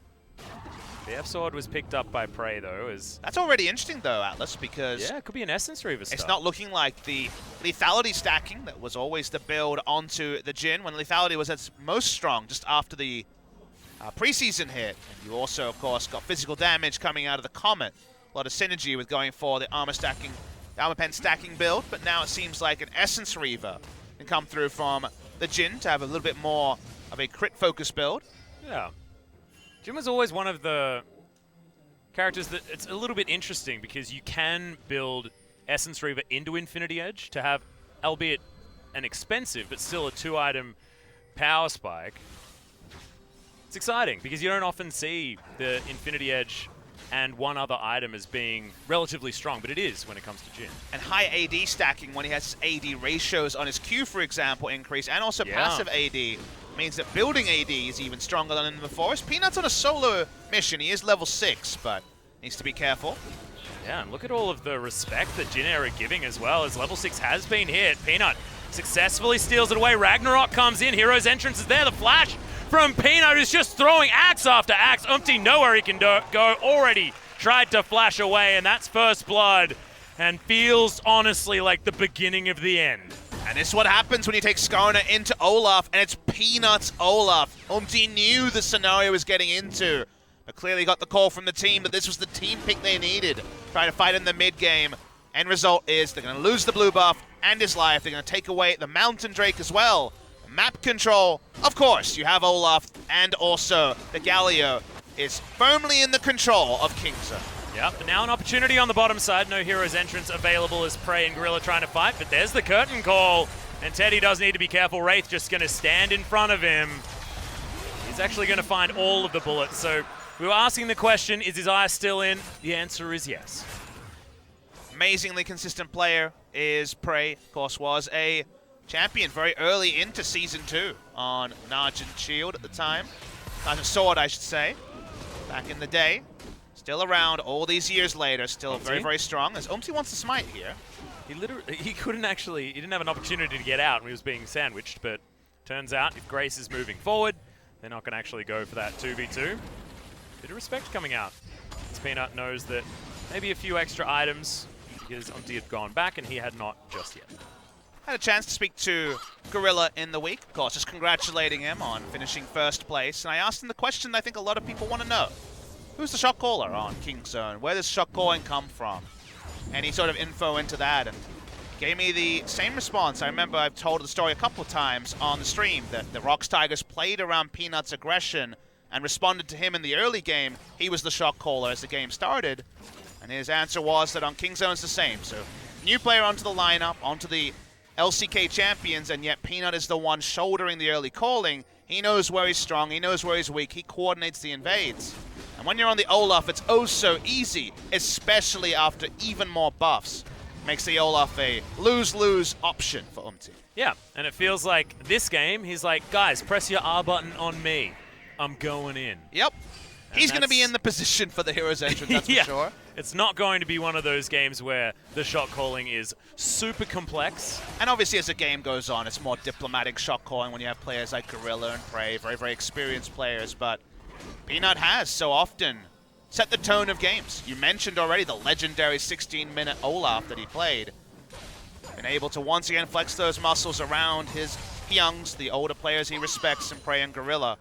The F-Sword was picked up by Prey, though. That's already interesting, though, Atlas, because... Yeah, it could be an Essence Reaver start. It's not looking like the lethality stacking that was always the build onto the Jhin, when lethality was at its most strong just after the preseason hit. And you also, of course, got physical damage coming out of the Comet. A lot of synergy with going for the armor pen stacking build, but now it seems like an Essence Reaver can come through from the Jhin to have a little bit more of a crit-focused build. Yeah. Jhin was always one of the characters that it's a little bit interesting because you can build Essence Reaver into Infinity Edge to have, albeit an expensive, but still a 2-item power spike. It's exciting because you don't often see the Infinity Edge and one other item as being relatively strong, but it is when it comes to Jhin. And high AD stacking when he has AD ratios on his Q, for example, increase, and also passive AD means that building AD is even stronger than in the Forest. Peanut's on a solo mission. He is level 6, but needs to be careful. Yeah, and look at all of the respect that Jhin are giving as well, as level 6 has been hit. Peanut successfully steals it away. Ragnarok comes in. Hero's entrance is there. The flash from Peanut, who's just throwing axe after axe. know where he can go. Already tried to flash away, and that's first blood. And feels, honestly, like the beginning of the end. And this is what happens when you take Skarner into Olaf, and it's Peanut's Olaf. knew the scenario was getting into, but clearly got the call from the team that this was the team pick they needed. Trying to fight in the mid game. End result is they're going to lose the blue buff and his life. They're going to take away the Mountain Drake as well. Map control, of course, you have Olaf, and also the Galio is firmly in the control of Kingzone. Yep, but now an opportunity on the bottom side. No Hero's entrance available as Prey and Gorilla trying to fight, but there's the curtain call. And Teddy does need to be careful. Wraith just going to stand in front of him. He's actually going to find all of the bullets. So we were asking the question, is his eye still in? The answer is yes. Amazingly consistent player is Prey. Of course, was a champion very early into Season 2 on Nargent Shield at the time. Nargent Sword, I should say, back in the day. Still around all these years later, still very, very strong. As Umti wants to smite here. He couldn't actually, he didn't have an opportunity to get out when he was being sandwiched, but turns out if Grace is moving forward, they're not going to actually go for that 2v2. Bit of respect coming out. As Peanut knows that maybe a few extra items because Umti had gone back and he had not just yet. Had a chance to speak to Gorilla in the week, of course, just congratulating him on finishing first place. And I asked him the question I think a lot of people want to know. Who's the shot caller on Kingzone? Where does shot calling come from? Any sort of info into that, and gave me the same response. I remember I've told the story a couple times on the stream that the Rox Tigers played around Peanut's aggression and responded to him in the early game. He was the shot caller as the game started, and his answer was that on Kingzone it's the same. So new player onto the lineup, onto the LCK champions, and yet Peanut is the one shouldering the early calling. He knows where he's strong, he knows where he's weak, he coordinates the invades. And when you're on the Olaf, it's oh so easy, especially after even more buffs. Makes the Olaf a lose-lose option for Umti. Yeah, and it feels like this game, he's like, guys, press your R button on me. I'm going in. Yep. He's going to be in the position for the Hero's entrance, that's for sure. It's not going to be one of those games where the shot calling is super complex. And obviously as the game goes on, it's more diplomatic shot calling when you have players like Gorilla and Prey, very, very experienced players, but Peanut has so often set the tone of games. You mentioned already the legendary 16-minute Olaf that he played. Been able to once again flex those muscles around his youngs, the older players he respects in Prey and Gorilla.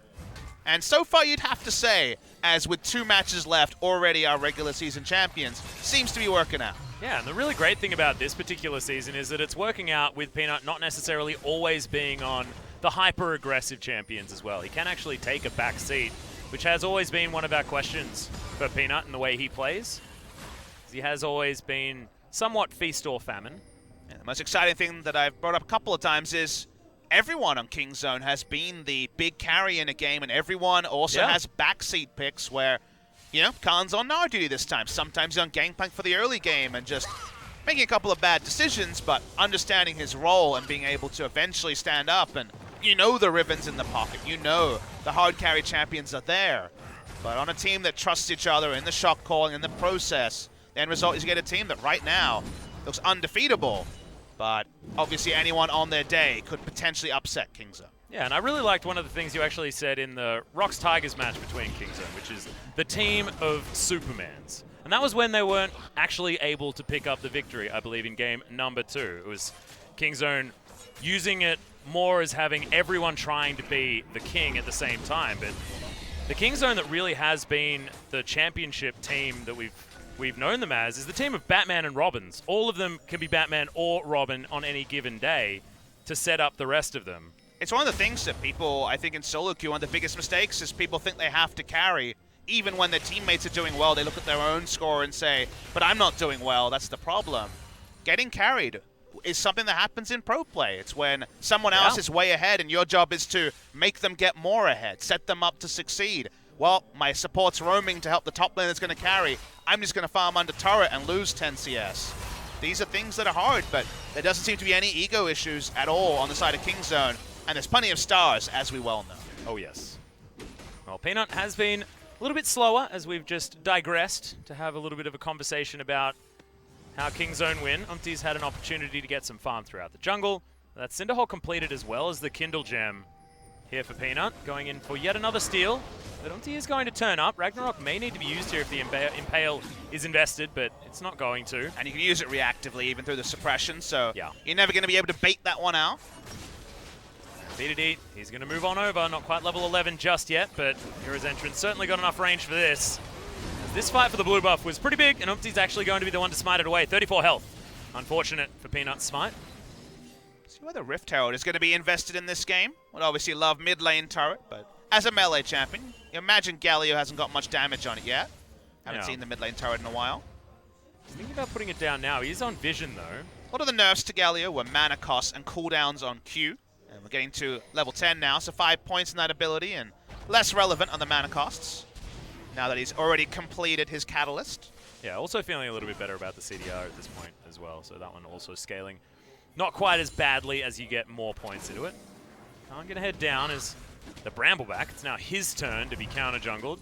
And so far you'd have to say, as with 2 matches left, already our regular season champions, seems to be working out. Yeah, and the really great thing about this particular season is that it's working out with Peanut not necessarily always being on the hyper-aggressive champions as well. He can actually take a back seat, which has always been one of our questions for Peanut and the way he plays. He has always been somewhat feast or famine. And the most exciting thing that I've brought up a couple of times is everyone on Kingzone has been the big carry in a game, and everyone also has backseat picks where, you know, Khan's on Gnar duty this time. Sometimes he's on Gangplank for the early game and just making a couple of bad decisions, but understanding his role and being able to eventually stand up. And you know the Riven's in the pocket. You know the hard carry champions are there. But on a team that trusts each other in the shot calling, in the process, The end result is you get a team that right now looks undefeatable, but obviously anyone on their day could potentially upset Kingzone. Yeah, and I really liked one of the things you actually said in the Rocks Tigers match between Kingzone, which is the team of Supermans. And that was when they weren't actually able to pick up the victory, I believe, in game number 2. It was Kingzone using it more as having everyone trying to be the king at the same time. But the Kingzone that really has been the championship team that we've known them as is the team of Batman and Robins. All of them can be Batman or Robin on any given day to set up the rest of them. It's one of the things that people, I think in solo queue, one of the biggest mistakes is people think they have to carry. Even when their teammates are doing well, they look at their own score and say, but I'm not doing well, that's the problem. Getting carried is something that happens in pro play. It's when someone else is way ahead and your job is to make them get more ahead, set them up to succeed. Well, my support's roaming to help the top lane that's going to carry. I'm just going to farm under turret and lose 10 CS. These are things that are hard, but there doesn't seem to be any ego issues at all on the side of Kingzone. And there's plenty of stars, as we well know. Oh, yes. Well, Peanut has been a little bit slower as we've just digressed to have a little bit of a conversation about how Kingzone win. Umti's had an opportunity to get some farm throughout the jungle. That Cinderhawk completed as well as the Kindle Gem here for Peanut, going in for yet another steal. But Umti is going to turn up. Ragnarok may need to be used here if the Impale is invested, but it's not going to. And you can use it reactively even through the suppression, so you're never going to be able to bait that one out. BDD, he's going to move on over. Not quite level 11 just yet, but Hero's Entrance certainly got enough range for this. This fight for the blue buff was pretty big, and Umti's actually going to be the one to smite it away. 34 health. Unfortunate for Peanut's smite. See whether Rift Herald is going to be invested in this game. Would obviously love mid lane turret, but as a melee champion, you imagine Galio hasn't got much damage on it yet. Haven't seen the mid lane turret in a while. He's thinking about putting it down now. He's on vision, though. A lot of the nerfs to Galio were mana costs and cooldowns on Q. And we're getting to level 10 now, so 5 points in that ability and less relevant on the mana costs now that he's already completed his catalyst. Yeah, also feeling a little bit better about the CDR at this point as well, so that one also scaling not quite as badly as you get more points into it. I'm going to head down as the Brambleback. It's now his turn to be counter-jungled.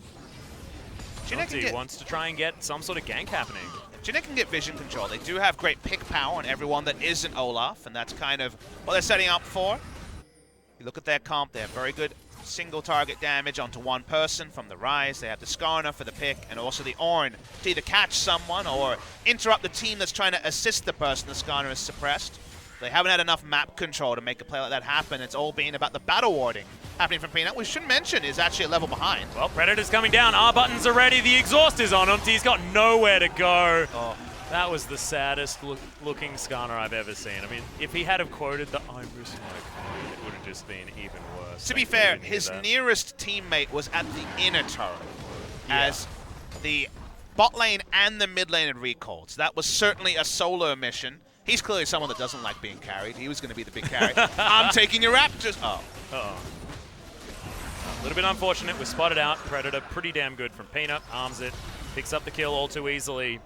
Umti wants to try and get some sort of gank happening. Jinek can get vision control. They do have great pick power on everyone that isn't Olaf, and that's kind of what they're setting up for. You look at their comp, they have very good single target damage onto one person from the Rise. They have the Skarner for the pick, and also the Ornn to either catch someone or interrupt the team that's trying to assist the person the Skarner is suppressed. They haven't had enough map control to make a play like that happen. It's all been about the battle warding happening from Peanut. We should mention is actually a level behind. Well, Predator's coming down. R buttons are ready. The exhaust is on him. He's got nowhere to go. Oh. That was the saddest looking Skarner I've ever seen. I mean, if he had have quoted the "I'm risking my coin," it would have just been even worse. To be fair, his nearest teammate was at the inner turret as the bot lane and the mid lane had recalled. So that was certainly a solo mission. He's clearly someone that doesn't like being carried. He was going to be the big carry. I'm taking your Raptors. Oh. Uh-oh. A little bit unfortunate. We're spotted out. Predator pretty damn good from Peanut. Arms it. Picks up the kill all too easily.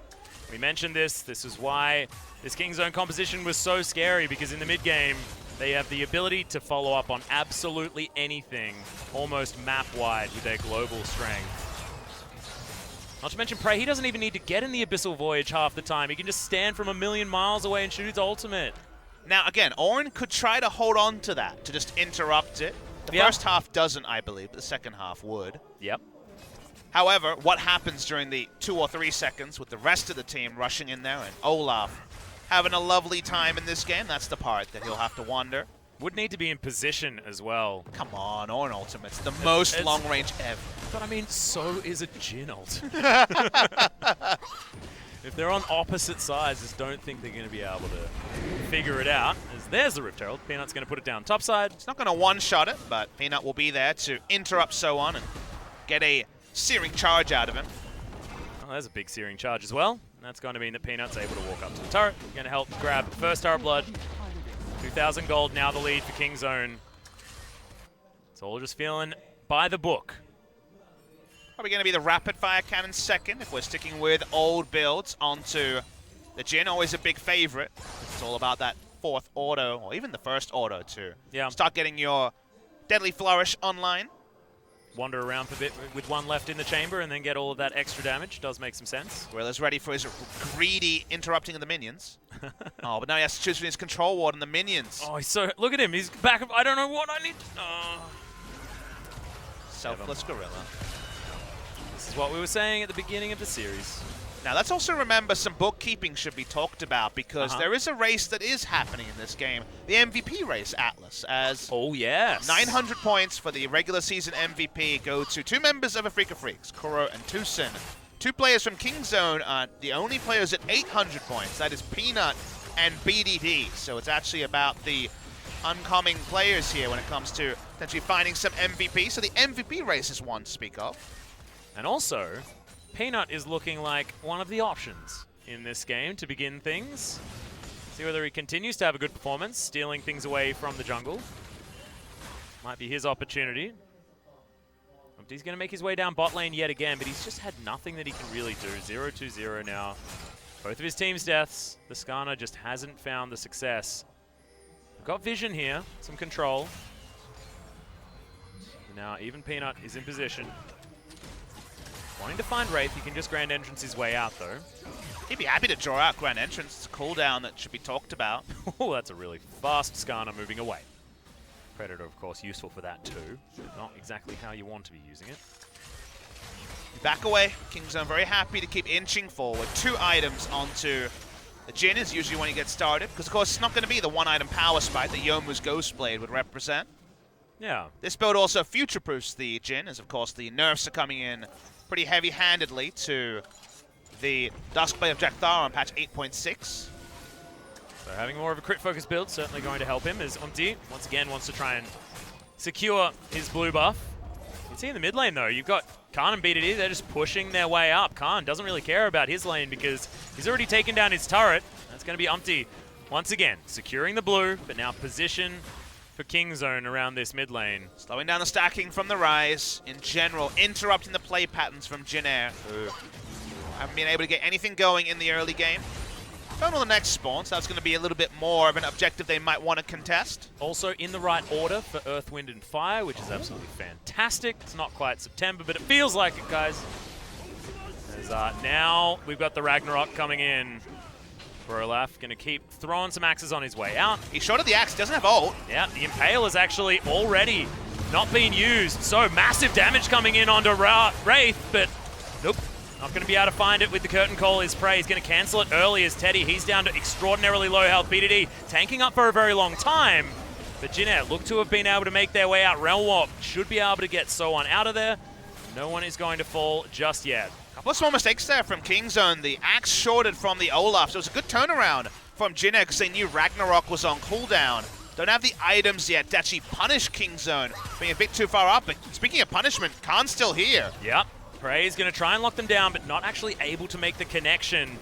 We mentioned this. This is why this Kingzone composition was so scary, because in the mid game, they have the ability to follow up on absolutely anything, almost map-wide with their global strength. Not to mention Prey, he doesn't even need to get in the Abyssal Voyage half the time. He can just stand from a million miles away and shoot his ultimate. Now, again, Ornn could try to hold on to that, to just interrupt it. The first half doesn't, I believe, but the second half would. Yep. However, what happens during the 2 or 3 seconds with the rest of the team rushing in there and Olaf having a lovely time in this game, that's the part that he'll have to wonder. Would need to be in position as well. Come on, Ornn Ultimate's the most long range ever. But I mean, so is a Jhin ult. If they're on opposite sides, just don't think they're going to be able to figure it out. As there's the Rift Herald. Peanut's going to put it down top side. It's not going to one-shot it, but Peanut will be there to interrupt So-On and get a searing charge out of him. Oh, there's a big searing charge as well. And that's going to mean that Peanut's able to walk up to the turret. Going to help grab first turret blood. 2,000 gold, now the lead for Kingzone. It's all just feeling by the book. Probably going to be the rapid fire cannon second if we're sticking with old builds onto the Jhin. Always a big favorite. It's all about that 4th auto, or even the 1st auto to start getting your Deadly Flourish online. wander around for a bit with one left in the chamber and then get all of that extra damage. Does make some sense. Gorilla's ready for his greedy interrupting of the minions. Oh, but now he has to choose between his control ward and the minions. Oh, he's so... Look at him. He's back up. I don't know what I need to... Oh. Selfless Gorilla. This is what we were saying at the beginning of the series. Now, let's also remember some bookkeeping should be talked about because there is a race that is happening in this game. The MVP race, Atlas, as... Oh, yes. 900 points for the regular season MVP go to two members of a FLICKR Freaks, Kuro and Tucson. Two players from Kingzone are the only players at 800 points. That is Peanut and BDD. So it's actually about the oncoming players here when it comes to potentially finding some MVP. So the MVP race is one to speak of. And also... Peanut is looking like one of the options in this game to begin things. See whether he continues to have a good performance, stealing things away from the jungle. Might be his opportunity. He's going to make his way down bot lane yet again, but he's just had nothing that he can really do. 0-2-0 now. Both of his team's deaths. The Skarner just hasn't found the success. We've got vision here, some control. Now even Peanut is in position. Wanting to find Wraith, he can just Grand Entrance his way out, though. He'd be happy to draw out Grand Entrance. It's a cooldown that should be talked about. Oh, that's a really fast Skarner moving away. Predator, of course, useful for that, too. Not exactly how you want to be using it. Back away. Kingzone very happy to keep inching forward. 2 items onto the Jhin is usually when you get started, because, of course, it's not going to be the 1-item power spike that Yomu's Ghostblade would represent. Yeah. This build also future-proofs the Jhin, as, of course, the nerfs are coming in pretty heavy-handedly to the Duskblade of Jakthar on patch 8.6. So having more of a crit-focused build certainly going to help him, as Umti, once again, wants to try and secure his blue buff. You can see in the mid lane, though, you've got Khan and BDD, they're just pushing their way up. Khan doesn't really care about his lane because he's already taken down his turret. That's going to be Umti, once again, securing the blue, but now position for Kingzone around this mid lane. Slowing down the stacking from the Rise in general, interrupting the play patterns from Jhin Air, who haven't been able to get anything going in the early game. Going on the next spawn, so that's going to be a little bit more of an objective they might want to contest. Also in the right order for Earth, Wind, and Fire, which is absolutely fantastic. It's not quite September, but it feels like it, guys. As, now we've got the Ragnarok coming in. Brolaf going to keep throwing some axes on his way out. He shot at the axe, he doesn't have ult. Yeah, the Impale is actually already not being used. So massive damage coming in onto Wraith, but nope. Not going to be able to find it with the Curtain Call. His prey. He's going to cancel it early as Teddy. He's down to extraordinarily low health. BDD tanking up for a very long time. But Jhin Air look to have been able to make their way out. Realm Warp should be able to get Sowan out of there. No one is going to fall just yet. Couple of small mistakes there from Kingzone. The axe shorted from the Olaf, so it was a good turnaround from Jhin Air because they knew Ragnarok was on cooldown. Don't have the items yet to actually punish Kingzone, being a bit too far up. But speaking of punishment, Khan's still here. Yep. Prey is going to try and lock them down, but not actually able to make the connection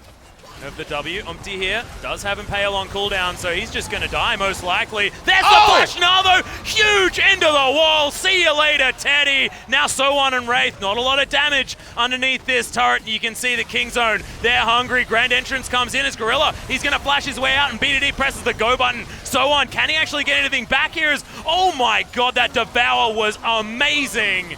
of the W. Umti here does have Impale on cooldown, so he's just going to die most likely. There's the flash now, though! Huge into the wall! See you later, Teddy! Now Sowan and Wraith, not a lot of damage underneath this turret. You can see the Kingzone, they're hungry. Grand Entrance comes in as Gorilla. He's going to flash his way out, and BDD presses the go button. Sowan, can he actually get anything back here? Oh my god, that Devour was amazing!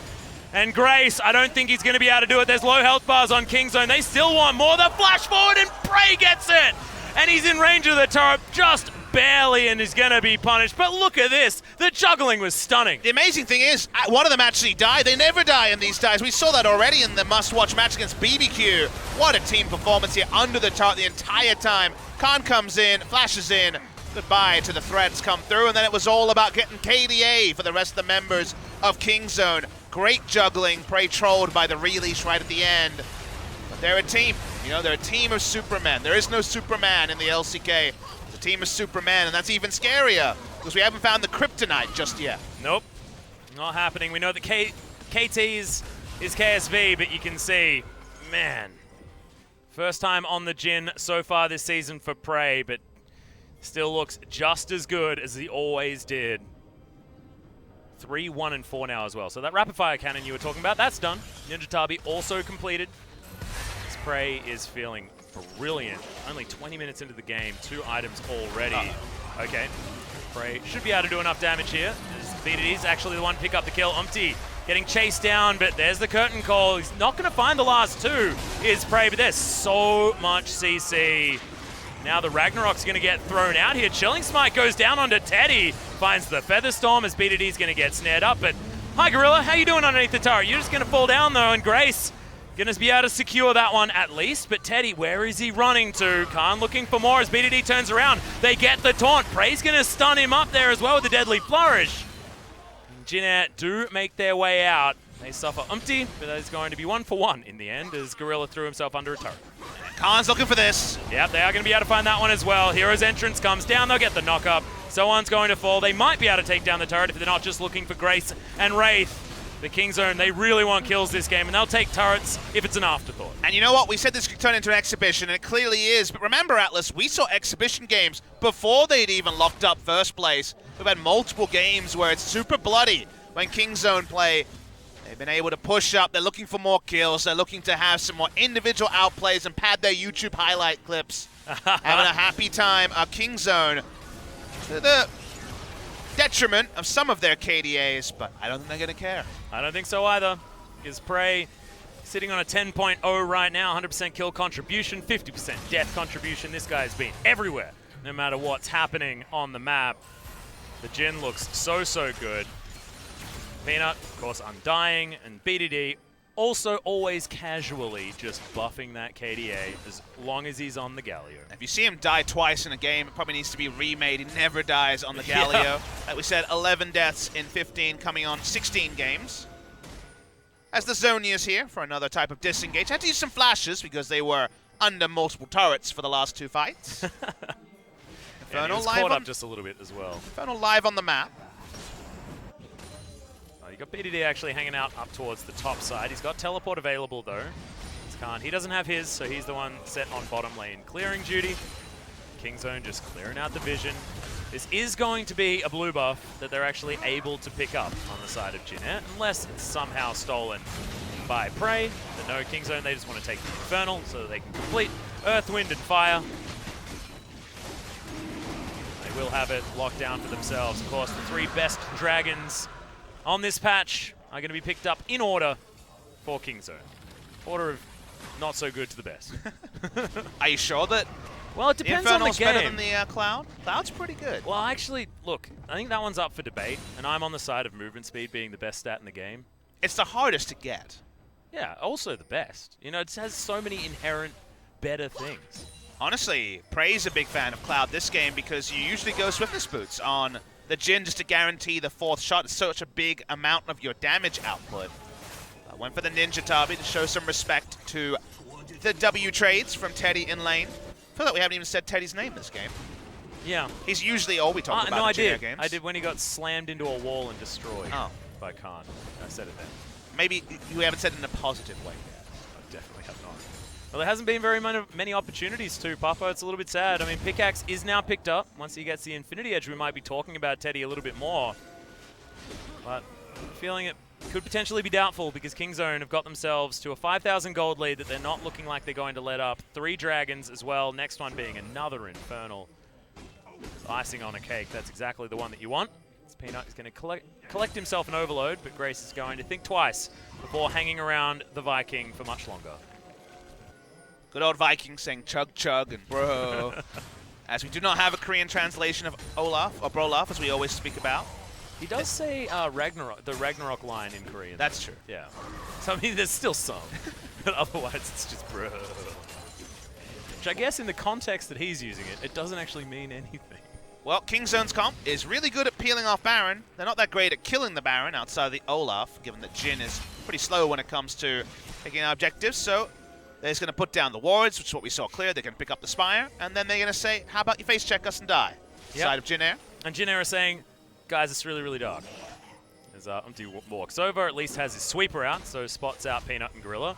And Grace, I don't think he's going to be able to do it. There's low health bars on Kingzone. They still want more. The flash forward and Prey gets it. And he's in range of the turret just barely and is going to be punished. But look at this. The juggling was stunning. The amazing thing is, one of them actually died. They never die in these dives. We saw that already in the must-watch match against BBQ. What a team performance here under the turret the entire time. Khan comes in, flashes in. Goodbye to the threats come through. And then it was all about getting KDA for the rest of the members of Kingzone. Great juggling, Prey trolled by the release right at the end. But they're a team. You know, they're a team of Supermen. There is no Superman in the LCK. It's a team of Supermen, and that's even scarier because we haven't found the kryptonite just yet. Nope, not happening. We know that KT is KSV, but you can see, man, first time on the Jhin so far this season for Prey, but still looks just as good as he always did. 3, 1, and 4 now as well. So that rapid fire cannon you were talking about, that's done. Ninja Tabi also completed. This Prey is feeling brilliant. Only 20 minutes into the game, 2 items already. Okay, Prey should be able to do enough damage here. BDD's actually the one to pick up the kill. Umti getting chased down, but there's the curtain call. He's not going to find the last two, is Prey, but there's so much CC. Now the Ragnarok's going to get thrown out here. Chilling Smite goes down onto Teddy, finds the Featherstorm as BDD's going to get snared up, but hi Gorilla, how you doing underneath the turret? You're just going to fall down though, and Grace going to be able to secure that one at least, but Teddy, where is he running to? Khan looking for more as BDD turns around. They get the taunt. Prey's going to stun him up there as well with the deadly flourish. Jin do make their way out. They suffer umpty, but that is going to be 1 for 1 in the end as Gorilla threw himself under a turret. Khan's looking for this. Yep, they are going to be able to find that one as well. Hero's entrance comes down. They'll get the knock up. Someone's going to fall. They might be able to take down the turret if they're not just looking for Grace and Wraith. The Kingzone, they really want kills this game, and they'll take turrets if it's an afterthought. And you know what? We said this could turn into an exhibition, and it clearly is. But remember, Atlas, we saw exhibition games before they'd even locked up first place. We've had multiple games where it's super bloody when Kingzone play. They've been able to push up. They're looking for more kills. They're looking to have some more individual outplays and pad their YouTube highlight clips. Having a happy time. Kingzone, to the detriment of some of their KDAs, but I don't think they're going to care. I don't think so either. Because Prey sitting on a 10.0 right now, 100% kill contribution, 50% death contribution. This guy's been everywhere, no matter what's happening on the map. The Jin looks so good. Peanut, of course, undying, and BDD also always casually just buffing that KDA as long as he's on the Galio. If you see him die twice in a game, it probably needs to be remade. He never dies on the Galio. Yeah. Like we said, 11 deaths in 15, coming on 16 games. As the Zonia's here for another type of disengage. Had to use some flashes because they were under multiple turrets for the last two fights. And he was caught up just a little bit as well. Infernal live on the map. You got BDD actually hanging out up towards the top side. He's got teleport available though. He doesn't have his, so he's the one set on bottom lane clearing duty. Kingzone just clearing out the vision. This is going to be a blue buff that they're actually able to pick up on the side of Jin, unless it's somehow stolen by Prey. But no, Kingzone, they just want to take the Infernal so that they can complete Earth, Wind, and Fire. They will have it locked down for themselves. Of course, the 3 best dragons on this patch are going to be picked up in order for Kingzone. Order of not so good to the best. Are you sure that well, it depends on the game. better than the Cloud? Cloud's pretty good. Well, actually, look, I think that one's up for debate, and I'm on the side of movement speed being the best stat in the game. It's the hardest to get. Yeah, also the best. You know, it has so many inherent better things. Honestly, Prey's a big fan of Cloud this game because you usually go Swiftness Boots on the Jin just to guarantee the 4th shot. It's such a big amount of your damage output. Went for the Ninja Tabi to show some respect to the W trades from Teddy in lane. I feel like we haven't even said Teddy's name this game. Yeah. He's usually all we talk about no, in I did. games. I did when he got slammed into a wall and destroyed by Khan. I said it then. Maybe you haven't said it in a positive way yet. I definitely have not. Well, there hasn't been very many opportunities to, Papa. It's a little bit sad. I mean, Pickaxe is now picked up. Once he gets the Infinity Edge, we might be talking about Teddy a little bit more. But I'm feeling it could potentially be doubtful because Kingzone have got themselves to a 5,000 gold lead that they're not looking like they're going to let up. 3 dragons as well, next one being another Infernal. Icing on a cake, that's exactly the one that you want. Peanut is going to collect himself an overload, but Grace is going to think twice before hanging around the Viking for much longer. Good old Viking saying chug chug and bro. As we do not have a Korean translation of Olaf, or Brolaf, as we always speak about. He does say Ragnarok, the Ragnarok line in Korean. That's true. Yeah. So, I mean, there's still some. But otherwise, it's just bro. Which I guess in the context that he's using it, it doesn't actually mean anything. Well, Kingzone's comp is really good at peeling off Baron. They're not that great at killing the Baron outside of the Olaf, given that Jin is pretty slow when it comes to picking out objectives. So they're just going to put down the wards, which is what we saw clear. They're going to pick up the Spire, and then they're going to say, how about you face check us and die? Yep. Side of Jin Air. And Jin Air is saying, guys, it's really, really dark. As Umpty walks over, at least has his sweeper out, so spots out Peanut and Gorilla.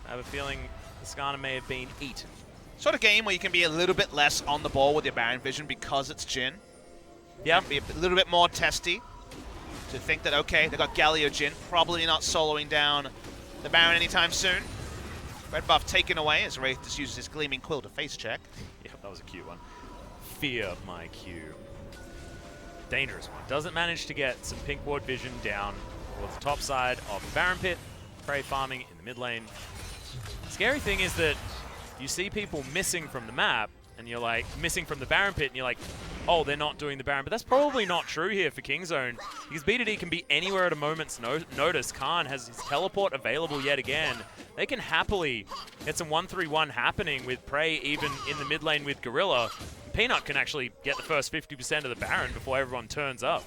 I have a feeling the Skana may have been eaten. Sort of game where you can be a little bit less on the ball with your Baron vision because it's Jin. Yeah. Be a little bit more testy to think that, okay, they got Galio Jin, probably not soloing down the Baron anytime soon. Red buff taken away as Wraith just uses his Gleaming Quill to face check. Yep, that was a cute one. Fear my Q. Dangerous one. Doesn't manage to get some pink ward vision down towards the top side of the Baron Pit. Prey farming in the mid lane. Scary thing is that you see people missing from the map, and you're like, missing from the Baron Pit, and you're like, oh, they're not doing the Baron. But that's probably not true here for Kingzone, because BDD can be anywhere at a moment's notice. Khan has his teleport available yet again. They can happily get some 1-3-1 happening with Prey even in the mid lane with Gorilla. Peanut can actually get the first 50% of the Baron before everyone turns up.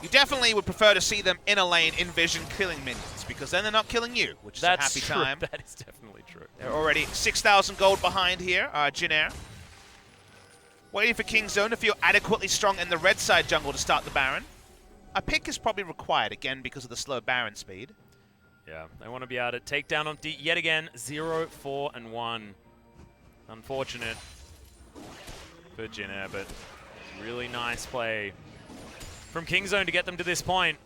You definitely would prefer to see them in a lane in vision killing minions, because then they're not killing you, which is a happy time. That is definitely true. They're already 6,000 gold behind here, Jinair. Waiting for Kingzone to feel adequately strong in the red side jungle to start the Baron. A pick is probably required, again, because of the slow Baron speed. Yeah, they want to be able to take down on D yet again. 0-4-1. Unfortunate for Jinair, but really nice play from Kingzone to get them to this point.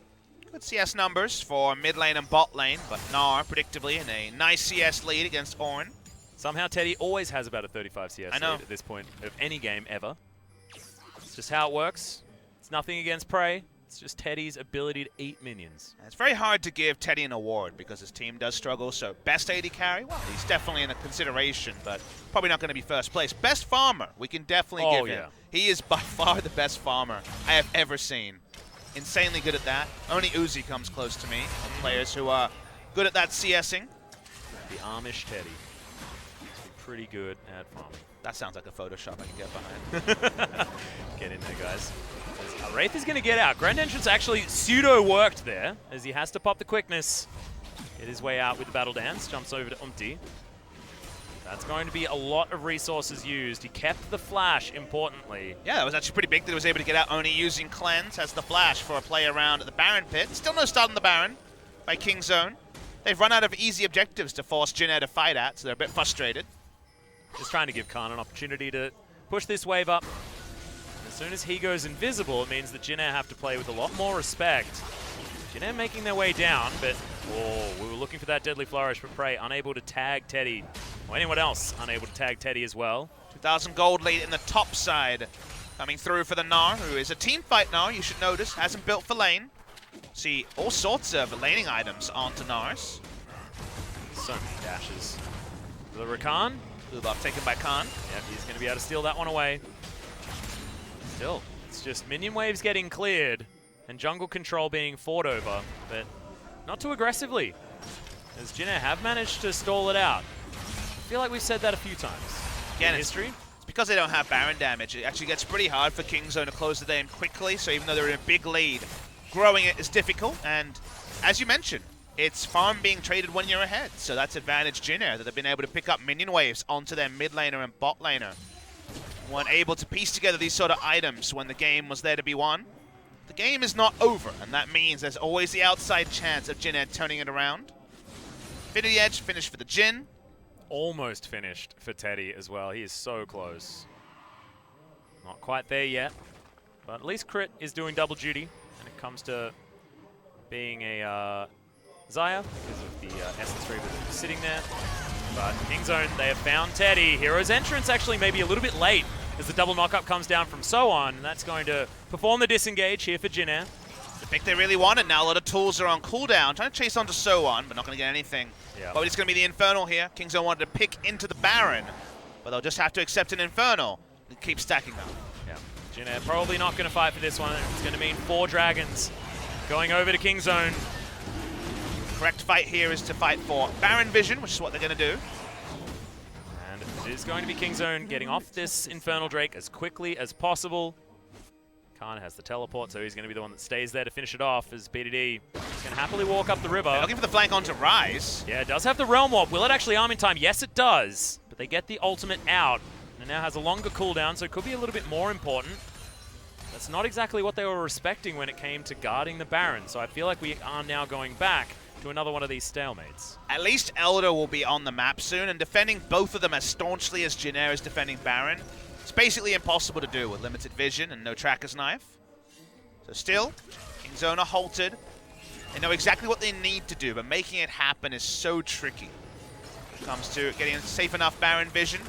Good CS numbers for mid lane and bot lane, but Gnar predictably in a nice CS lead against Orin. Somehow Teddy always has about a 35 CS lead at this point of any game ever. It's just how it works. It's nothing against Prey. It's just Teddy's ability to eat minions. It's very hard to give Teddy an award because his team does struggle, so best AD carry, well, he's definitely in a consideration, but probably not going to be first place. Best farmer, we can definitely give him. He is by far the best farmer I have ever seen. Insanely good at that. Only Uzi comes close to me of players who are good at that CSing. The Amish Teddy. He's pretty good at farming. That sounds like a Photoshop I can get behind. Get in there, guys. Wraith is going to get out. Grand Entrance actually pseudo-worked there, as he has to pop the quickness. Get his way out with the Battle Dance. Jumps over to Umti. That's going to be a lot of resources used. He kept the flash, importantly. Yeah, that was actually pretty big that he was able to get out only using Cleanse as the flash for a play around at the Baron Pit. Still no start on the Baron by Kingzone. They've run out of easy objectives to force Jinair to fight at, so they're a bit frustrated. Just trying to give Khan an opportunity to push this wave up. As soon as he goes invisible, it means that Jinair have to play with a lot more respect. Jinair making their way down, but we were looking for that deadly flourish, but Prey unable to tag Teddy. Or anyone else unable to tag Teddy as well. 2,000 gold lead in the top side. Coming through for the Gnar, who is a Teamfight Gnar, you should notice. Hasn't built for lane. See all sorts of laning items onto Gnars. So many dashes. The Rakan. Lubov taken by Khan. Yep, he's going to be able to steal that one away. Still, it's just minion waves getting cleared and jungle control being fought over, but not too aggressively, as Jinair have managed to stall it out. I feel like we've said that a few times in history. It's because they don't have Baron damage. It actually gets pretty hard for Kingzone to close the game quickly, so even though they're in a big lead, growing it is difficult, and as you mentioned, it's farm being traded when you're ahead, so that's advantage Jinair, that they've been able to pick up minion waves onto their mid laner and bot laner. Weren't able to piece together these sort of items when the game was there to be won. The game is not over, and that means there's always the outside chance of Jinair turning it around. Infinity Edge finished for the Jin. Almost finished for Teddy as well. He is so close. Not quite there yet, but at least Crit is doing double duty when it comes to being a Xayah, because of the Essence Reaver sitting there. But Kingzone, they have found Teddy. Hero's entrance actually maybe a little bit late as the double knockup comes down from Soan, and that's going to perform the disengage here for Jinair. The pick they really wanted now. A lot of tools are on cooldown. Trying to chase onto Soan, but not going to get anything. Yeah. But it's going to be the Infernal here. Kingzone wanted to pick into the Baron, but they'll just have to accept an Infernal and keep stacking them. Yeah, Jinair probably not going to fight for this one. It's going to mean 4 dragons going over to Kingzone. Correct fight here is to fight for Baron Vision, which is what they're going to do. And it is going to be Kingzone getting off this Infernal Drake as quickly as possible. Khan has the teleport, so he's going to be the one that stays there to finish it off, as BDD can happily walk up the river. They're looking for the flank onto Rise. Yeah, it does have the Realm Warp. Will it actually arm in time? Yes, it does. But they get the ultimate out. And it now has a longer cooldown, so it could be a little bit more important. That's not exactly what they were respecting when it came to guarding the Baron. So I feel like we are now going back to another one of these stalemates. At least Elder will be on the map soon, and defending both of them as staunchly as Jinair is defending Baron, it's basically impossible to do with limited vision and no Tracker's Knife. So still, Kingzone are halted. They know exactly what they need to do, but making it happen is so tricky. When it comes to getting safe enough Baron vision.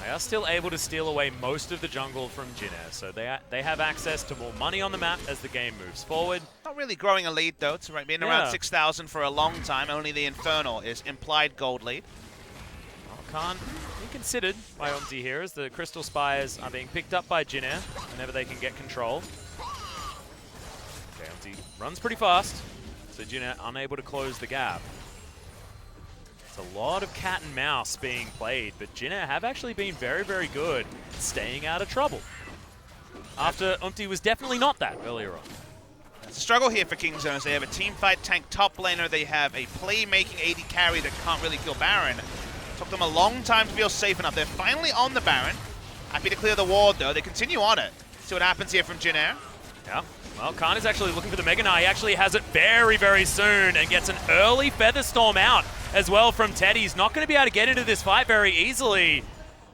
They are still able to steal away most of the jungle from Jin Air, so they have access to more money on the map as the game moves forward. Not really growing a lead, though. It's been around 6,000 for a long time. Only the Infernal is implied gold lead. Can't be considered by Omzi here as the Crystal Spires are being picked up by Jin Air whenever they can get control. Okay, Omzi runs pretty fast, so Jin Air unable to close the gap. It's a lot of cat and mouse being played, but Jin Air have actually been very, very good at staying out of trouble. After Umti was definitely not that earlier on. It's a struggle here for Kingzone as they have a Teamfight tank top laner. They have a playmaking AD carry that can't really kill Baron. Took them a long time to feel safe enough. They're finally on the Baron. Happy to clear the ward, though. They continue on it. See what happens here from Jin Air. Yeah. Well, Khan is actually looking for the Mega Knight. He actually has it very, very soon and gets an early Featherstorm out as well from Teddy. He's not going to be able to get into this fight very easily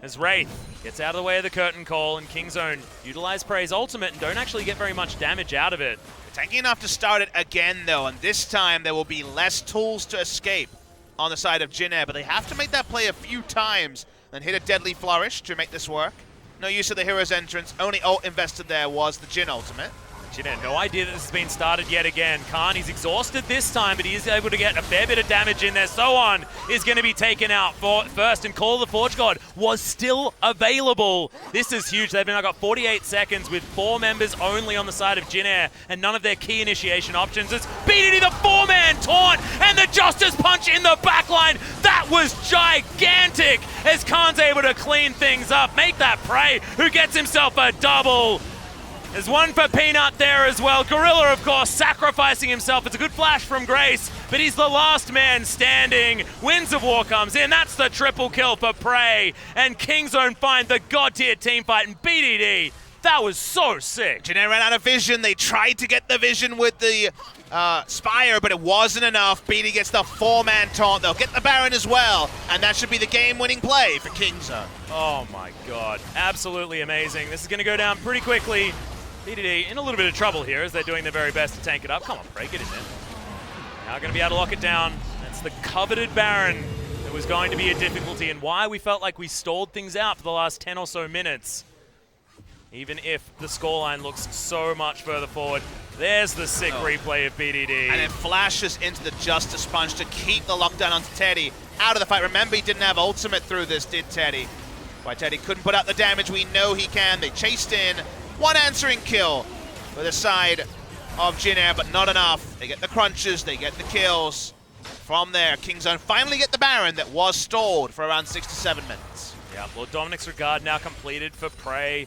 as Wraith gets out of the way of the curtain call, and Kingzone utilize Prey's ultimate and don't actually get very much damage out of it. They're tanky enough to start it again, though, and this time there will be less tools to escape on the side of Jin Air, but they have to make that play a few times and hit a deadly flourish to make this work. No use of the hero's entrance. Only ult invested there was the Jin ultimate. Jin Air, no idea that this has been started yet again. Khan, he's exhausted this time, but he is able to get a fair bit of damage in there. So is going to be taken out first, and Call of the Forge God was still available. This is huge. They've now got 48 seconds with 4 members only on the side of Jin Air, and none of their key initiation options. It's BDD, the 4-man taunt, and the Justice Punch in the backline. That was gigantic as Khan's able to clean things up, make that Prey, who gets himself a double. There's one for Peanut there as well. Gorilla, of course, sacrificing himself. It's a good flash from Grace, but he's the last man standing. Winds of War comes in. That's the triple kill for Prey. And Kingzone find the god-tier team fight in BDD. That was so sick. Jin Air ran out of vision. They tried to get the vision with the Spire, but it wasn't enough. BD gets the 4-man taunt. They'll get the Baron as well, and that should be the game-winning play for Kingzone. Oh my god. Absolutely amazing. This is going to go down pretty quickly. BDD in a little bit of trouble here as they're doing their very best to tank it up. Come on, Prey, get in there. Now going to be able to lock it down. That's the coveted Baron that was going to be a difficulty, and why we felt like we stalled things out for the last 10 or so minutes. Even if the scoreline looks so much further forward. There's the sick replay of BDD. And it flashes into the Justice Punch to keep the lockdown onto Teddy out of the fight. Remember, he didn't have ultimate through this, did Teddy? Why Teddy couldn't put out the damage we know he can. They chased in. One answering kill for the side of Jin Air, but not enough. They get the crunches, they get the kills. From there, Kingzone finally get the Baron that was stalled for around 6 to 7 minutes. Yeah, Lord Dominic's Regard now completed for Prey.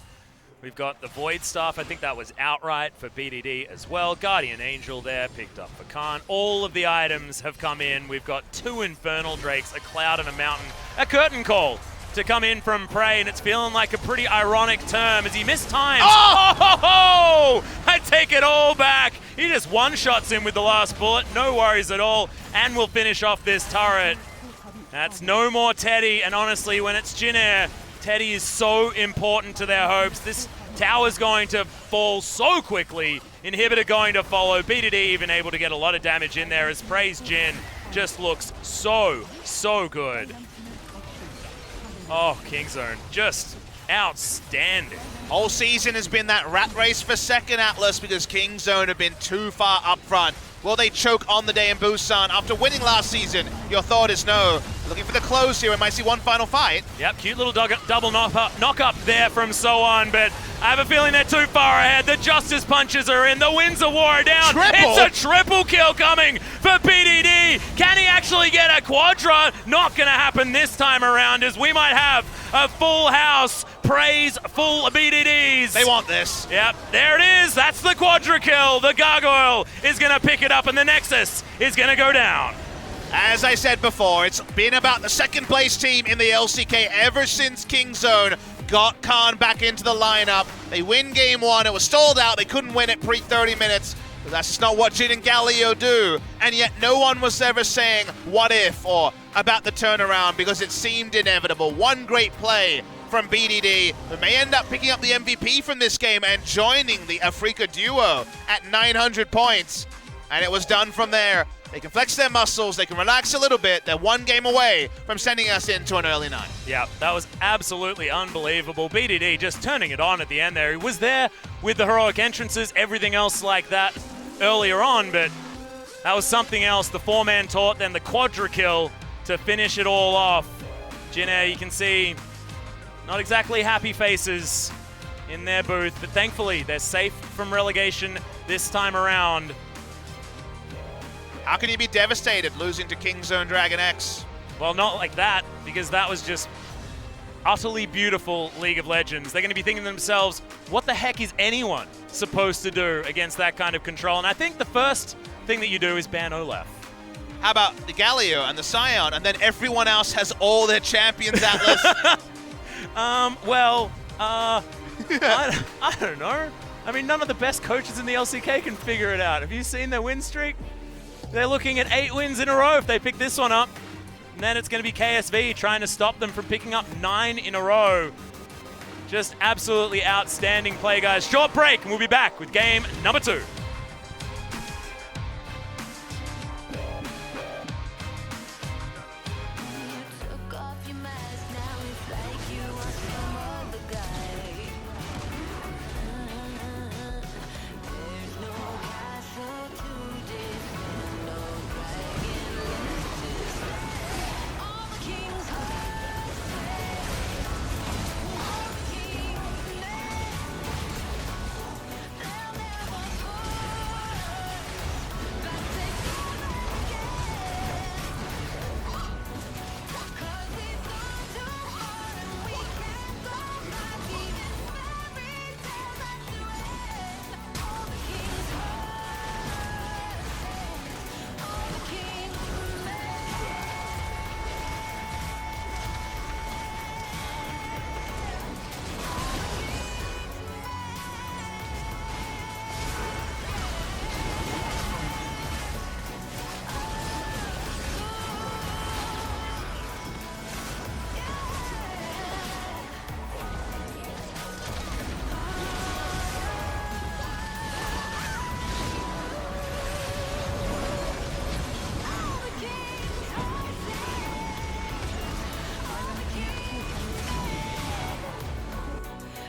We've got the Void Staff, I think that was outright for BDD as well. Guardian Angel there, picked up for Khan. All of the items have come in. We've got 2 Infernal Drakes, a Cloud and a Mountain, a Curtain Call to come in from Prey, and it's feeling like a pretty ironic term as he missed times. Oh! I take it all back. He just one-shots him with the last bullet. No worries at all, and we'll finish off this turret. That's no more Teddy, and honestly, when it's Jin Air, Teddy is so important to their hopes. This tower's going to fall so quickly. Inhibitor going to follow. BDD even able to get a lot of damage in there as Prey's Jin just looks so, so good. Oh, Kingzone, just outstanding. Whole season has been that rat race for second, Atlas, because Kingzone have been too far up front. Will they choke on the day in Busan? After winning last season, your thought is no. Looking for the close here, we might see one final fight. Yep, cute little double knock up there from So-On, but I have a feeling they're too far ahead. The Justice Punches are in, the Winds of War are down. Triple? It's a triple kill coming for BDD. Can he actually get a quadra? Not gonna happen this time around, as we might have a full house. Praise full BDDs. They want this. Yep, there it is. That's the quadra kill. The Gargoyle is gonna pick it up, and the Nexus is gonna go down. As I said before, it's been about the second place team in the LCK ever since Kingzone got Khan back into the lineup. They win game 1. It was stalled out. They couldn't win it pre-30 minutes. But that's just not what Jin and Galio do. And yet no one was ever saying what if or about the turnaround because it seemed inevitable. One great play from BDD, who may end up picking up the MVP from this game and joining the FLICKR duo at 900 points. And it was done from there. They can flex their muscles, they can relax a little bit. They're one game away from sending us into an early 9. Yeah, that was absolutely unbelievable. BDD just turning it on at the end there. He was there with the heroic entrances, everything else like that earlier on, but that was something else. The 4-man taunt, then the quadra kill to finish it all off. Jin Air, you can see, not exactly happy faces in their booth, but thankfully they're safe from relegation this time around. How can you be devastated losing to Kingzone DragonX? Well, not like that, because that was just utterly beautiful League of Legends. They're going to be thinking to themselves, what the heck is anyone supposed to do against that kind of control? And I think the first thing that you do is ban Olaf. How about the Galio and the Scion, and then everyone else has all their champions Atlas? I don't know. I mean, none of the best coaches in the LCK can figure it out. Have you seen their win streak? They're looking at 8 wins in a row if they pick this one up. And then it's going to be KSV trying to stop them from picking up 9 in a row. Just absolutely outstanding play, guys. Short break, and we'll be back with game number 2.